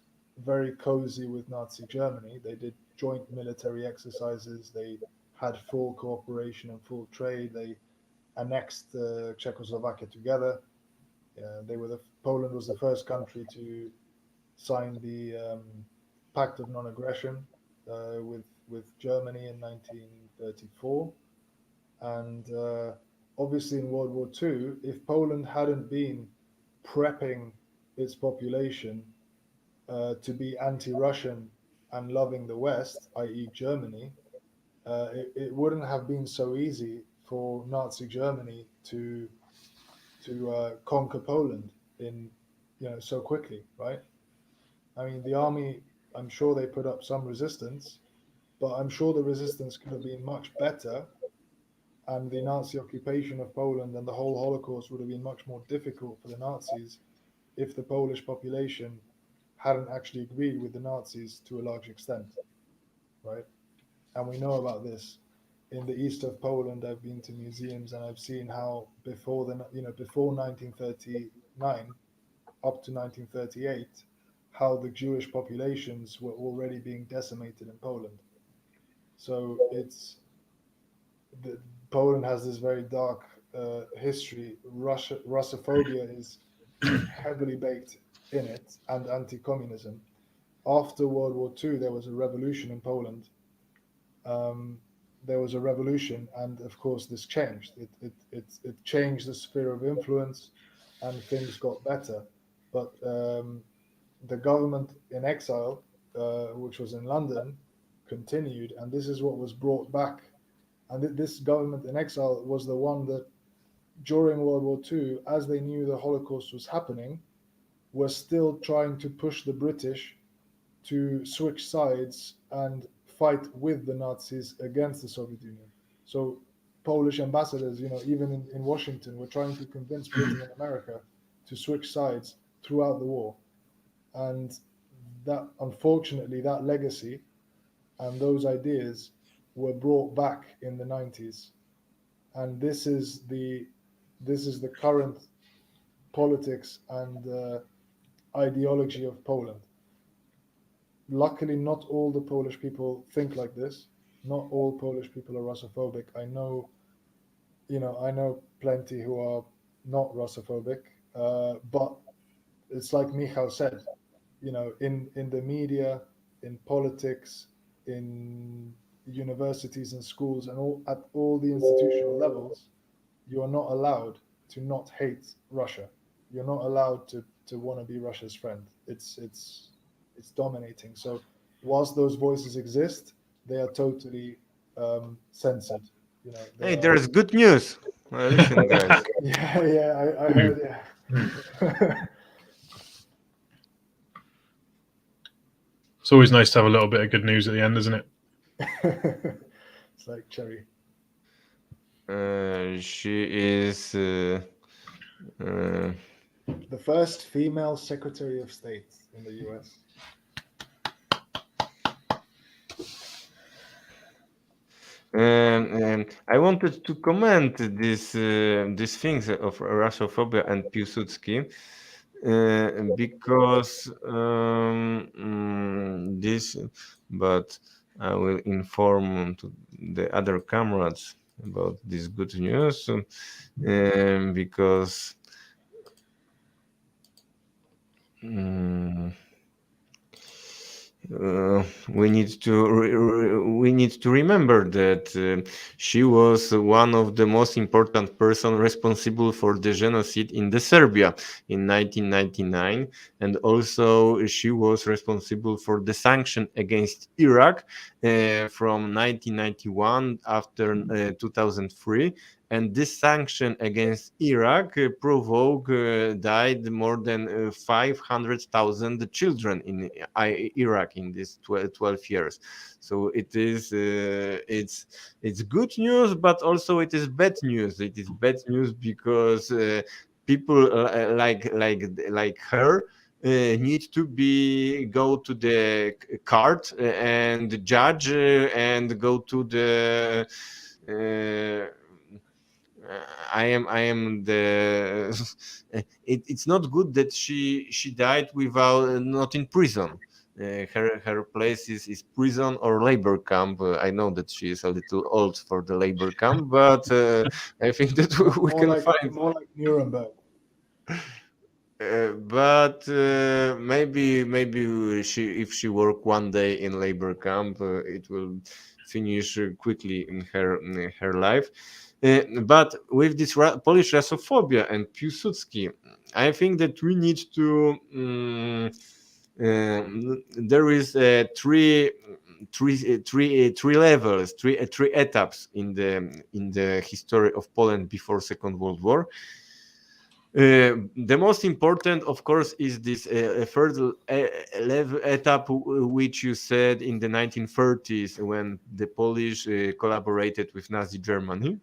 very cozy with Nazi Germany. They did joint military exercises. They had full cooperation and full trade. They annexed Czechoslovakia together. Poland was the first country to sign the Pact of Non-Aggression with Germany in 1934, and obviously in World War II, if Poland hadn't been prepping its population to be anti-Russian and loving the West, i.e. Germany, it wouldn't have been so easy for Nazi Germany to conquer Poland in so quickly, right? I mean, the army, I'm sure they put up some resistance, but I'm sure the resistance could have been much better, and the Nazi occupation of Poland and the whole Holocaust would have been much more difficult for the Nazis if the Polish population hadn't actually agreed with the Nazis to a large extent, right? And we know about this. In the east of Poland, I've been to museums and I've seen how before 1939 up to 1938, how the Jewish populations were already being decimated in Poland. So Poland has this very dark history. Russophobia is heavily baked in it, and anti-communism. After World War II, there was a revolution in Poland. There was a revolution, and of course, this changed. It changed the sphere of influence, and things got better. But the government in exile, which was in London, continued, and this is what was brought back. And this government in exile was the one that, during World War II, as they knew the Holocaust was happening, was still trying to push the British to switch sides and fight with the Nazis against the Soviet Union. So Polish ambassadors, even in Washington, were trying to convince Britain and America to switch sides throughout the war. And that, unfortunately, that legacy and those ideas were brought back in the 90s. And this is the current politics and ideology of Poland. Luckily, not all the Polish people think like this. Not all Polish people are Russophobic. I know plenty who are not Russophobic, but it's like Michał said, in the media, in politics, in universities and schools, and at all the institutional levels, you are not allowed to not hate Russia. You're not allowed to want to be Russia's friend. It's dominating. So whilst those voices exist, they are totally censored. Hey, there's good news. Listen, guys. I heard. Yeah. It's always nice to have a little bit of good news at the end, isn't it? It's like cherry. She is the first female Secretary of State in the US. I wanted to comment these things of Russophobia and Piłsudski because this, but I will inform to the other comrades about this good news because we need to remember that she was one of the most important person responsible for the genocide in the Serbia in 1999, and also she was responsible for the sanction against Iraq from 1991 after 2003. And this sanction against Iraq died more than 500,000 children in Iraq in these 12 years. So it is it's good news, but also it is bad news. It is bad news because people like her need to go to the court and judge and go to the. I am the. It's not good that she died without not in prison. Her place is prison or labor camp. I know that she is a little old for the labor camp, but I think that we can find more like Nuremberg. But maybe if she work one day in labor camp, it will finish quickly in her life. But with this Polish Russophobia and Piłsudski, I think that we need to. There is three three levels, three etaps in the history of Poland before Second World War. The most important, of course, is this third etap, which you said in the 1930s when the Polish collaborated with Nazi Germany.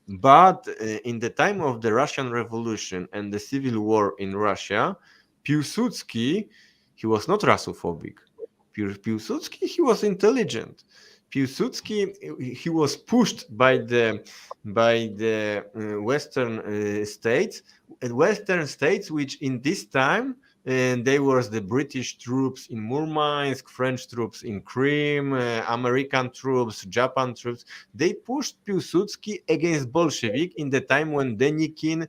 But in the time of the Russian Revolution and the civil war in Russia, Piłsudski, he was not Russophobic. Piłsudski, he was intelligent. Piłsudski, he was pushed by the Western states, which in this time they were the British troops in Murmansk, French troops in Crimea, American troops, Japan troops. They pushed Piłsudski against Bolshevik in the time when Denikin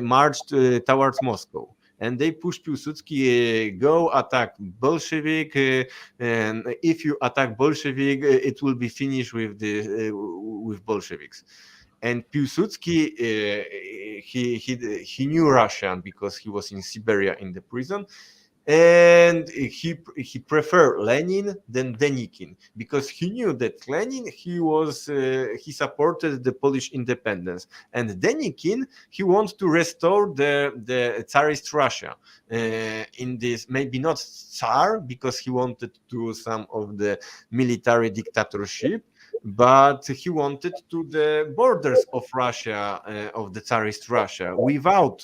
marched towards Moscow. And they pushed Piłsudski, go attack Bolshevik, and if you attack Bolshevik, it will be finished with with Bolsheviks. And Piłsudski, he knew Russian because he was in Siberia in the prison, and he preferred Lenin than Denikin because he knew that Lenin he supported the Polish independence, and Denikin he wanted to restore the Tsarist Russia in this, maybe not Tsar because he wanted to do some of the military dictatorship, but he wanted to the borders of Russia, of the Tsarist Russia, without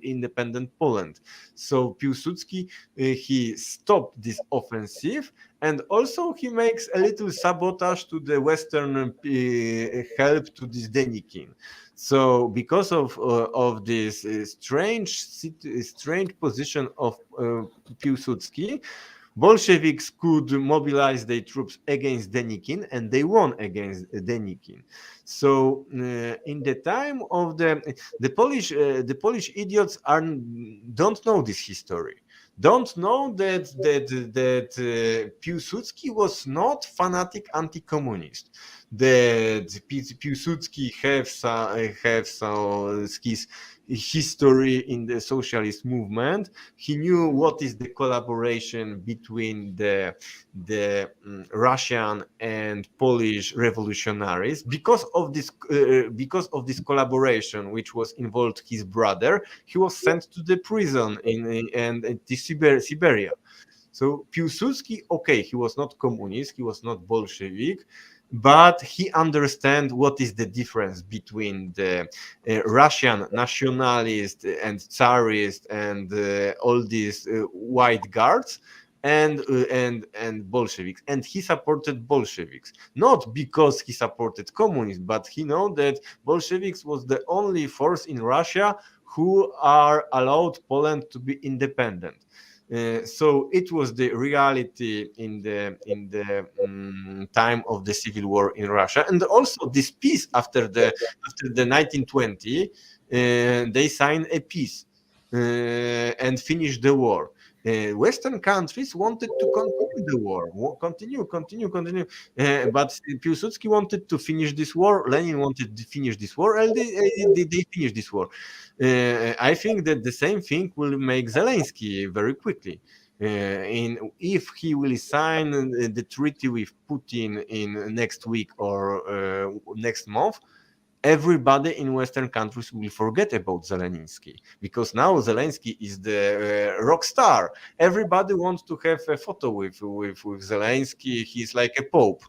independent Poland. So Piłsudski he stopped this offensive, and also he makes a little sabotage to the Western help to this Denikin. So because of this strange position of Piłsudski, Bolsheviks could mobilize their troops against Denikin, and they won against Denikin. So in the time of the Polish idiots don't know this history. Don't know that Piłsudski was not fanatic anti-communist. That Piłsudski have some his history in the socialist movement. He knew what is the collaboration between the Russian and Polish revolutionaries. Because of this collaboration, which was involved his brother, he was sent to the prison in Siberia. So Piłsudski, okay, he was not communist, he was not Bolshevik, but he understands what is the difference between the Russian nationalist and Tsarist and all these white guards and Bolsheviks. And he supported Bolsheviks, not because he supported communists, but he know that Bolsheviks was the only force in Russia who are allowed Poland to be independent. So it was the reality in the time of the civil war in Russia, and also this peace after the 1920, they signed a peace and finished the war. Western countries wanted to continue the war, continue. But Piłsudski wanted to finish this war. Lenin wanted to finish this war, and they finished this war. I think that the same thing will make Zelensky very quickly. If he will sign the treaty with Putin in next week or next month, everybody in Western countries will forget about Zelensky, because now Zelensky is the rock star. Everybody wants to have a photo with Zelensky. He's like a pope.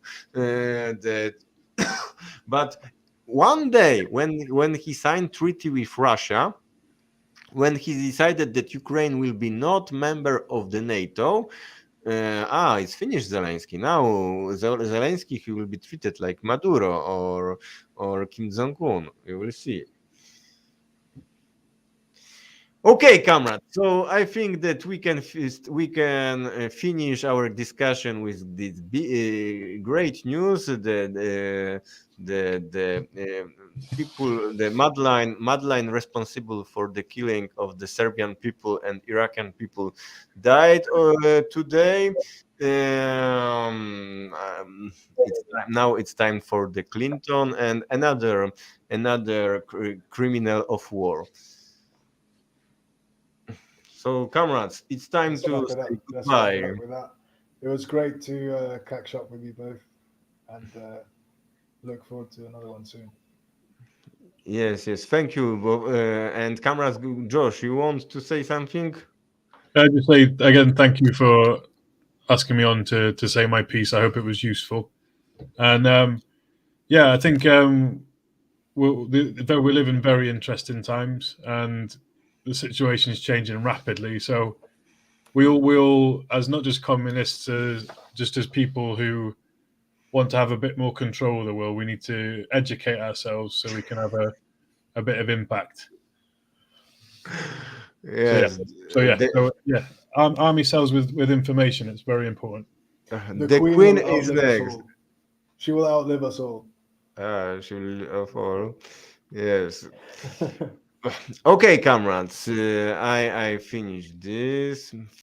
But one day, when he signed treaty with Russia, when he decided that Ukraine will be not member of the NATO, it's finished. Zelensky now. Zelensky, he will be treated like Maduro or Kim Jong-un. You will see. Okay, comrades. So I think that we can finish our discussion with this great news. The people, the madline responsible for the killing of the Serbian people and Iraqi people died today. Now it's time for the Clinton and another criminal of war. So, comrades, it's time to say goodbye. it was great to catch up with you both, and look forward to another one soon. Yes, yes. Thank you. And comrades, Josh, you want to say something? I just say again, thank you for asking me on to say my piece. I hope it was useful. And yeah, I think though we live in very interesting times, and the situation is changing rapidly. So we all, as not just communists, just as people who want to have a bit more control of the world, we need to educate ourselves so we can have a bit of impact. Yes. So yeah, arm yourselves with information. It's very important. The Queen will is outlive us next. all. She will outlive us all. She will fall. Yes. Okay, comrades. I finished this.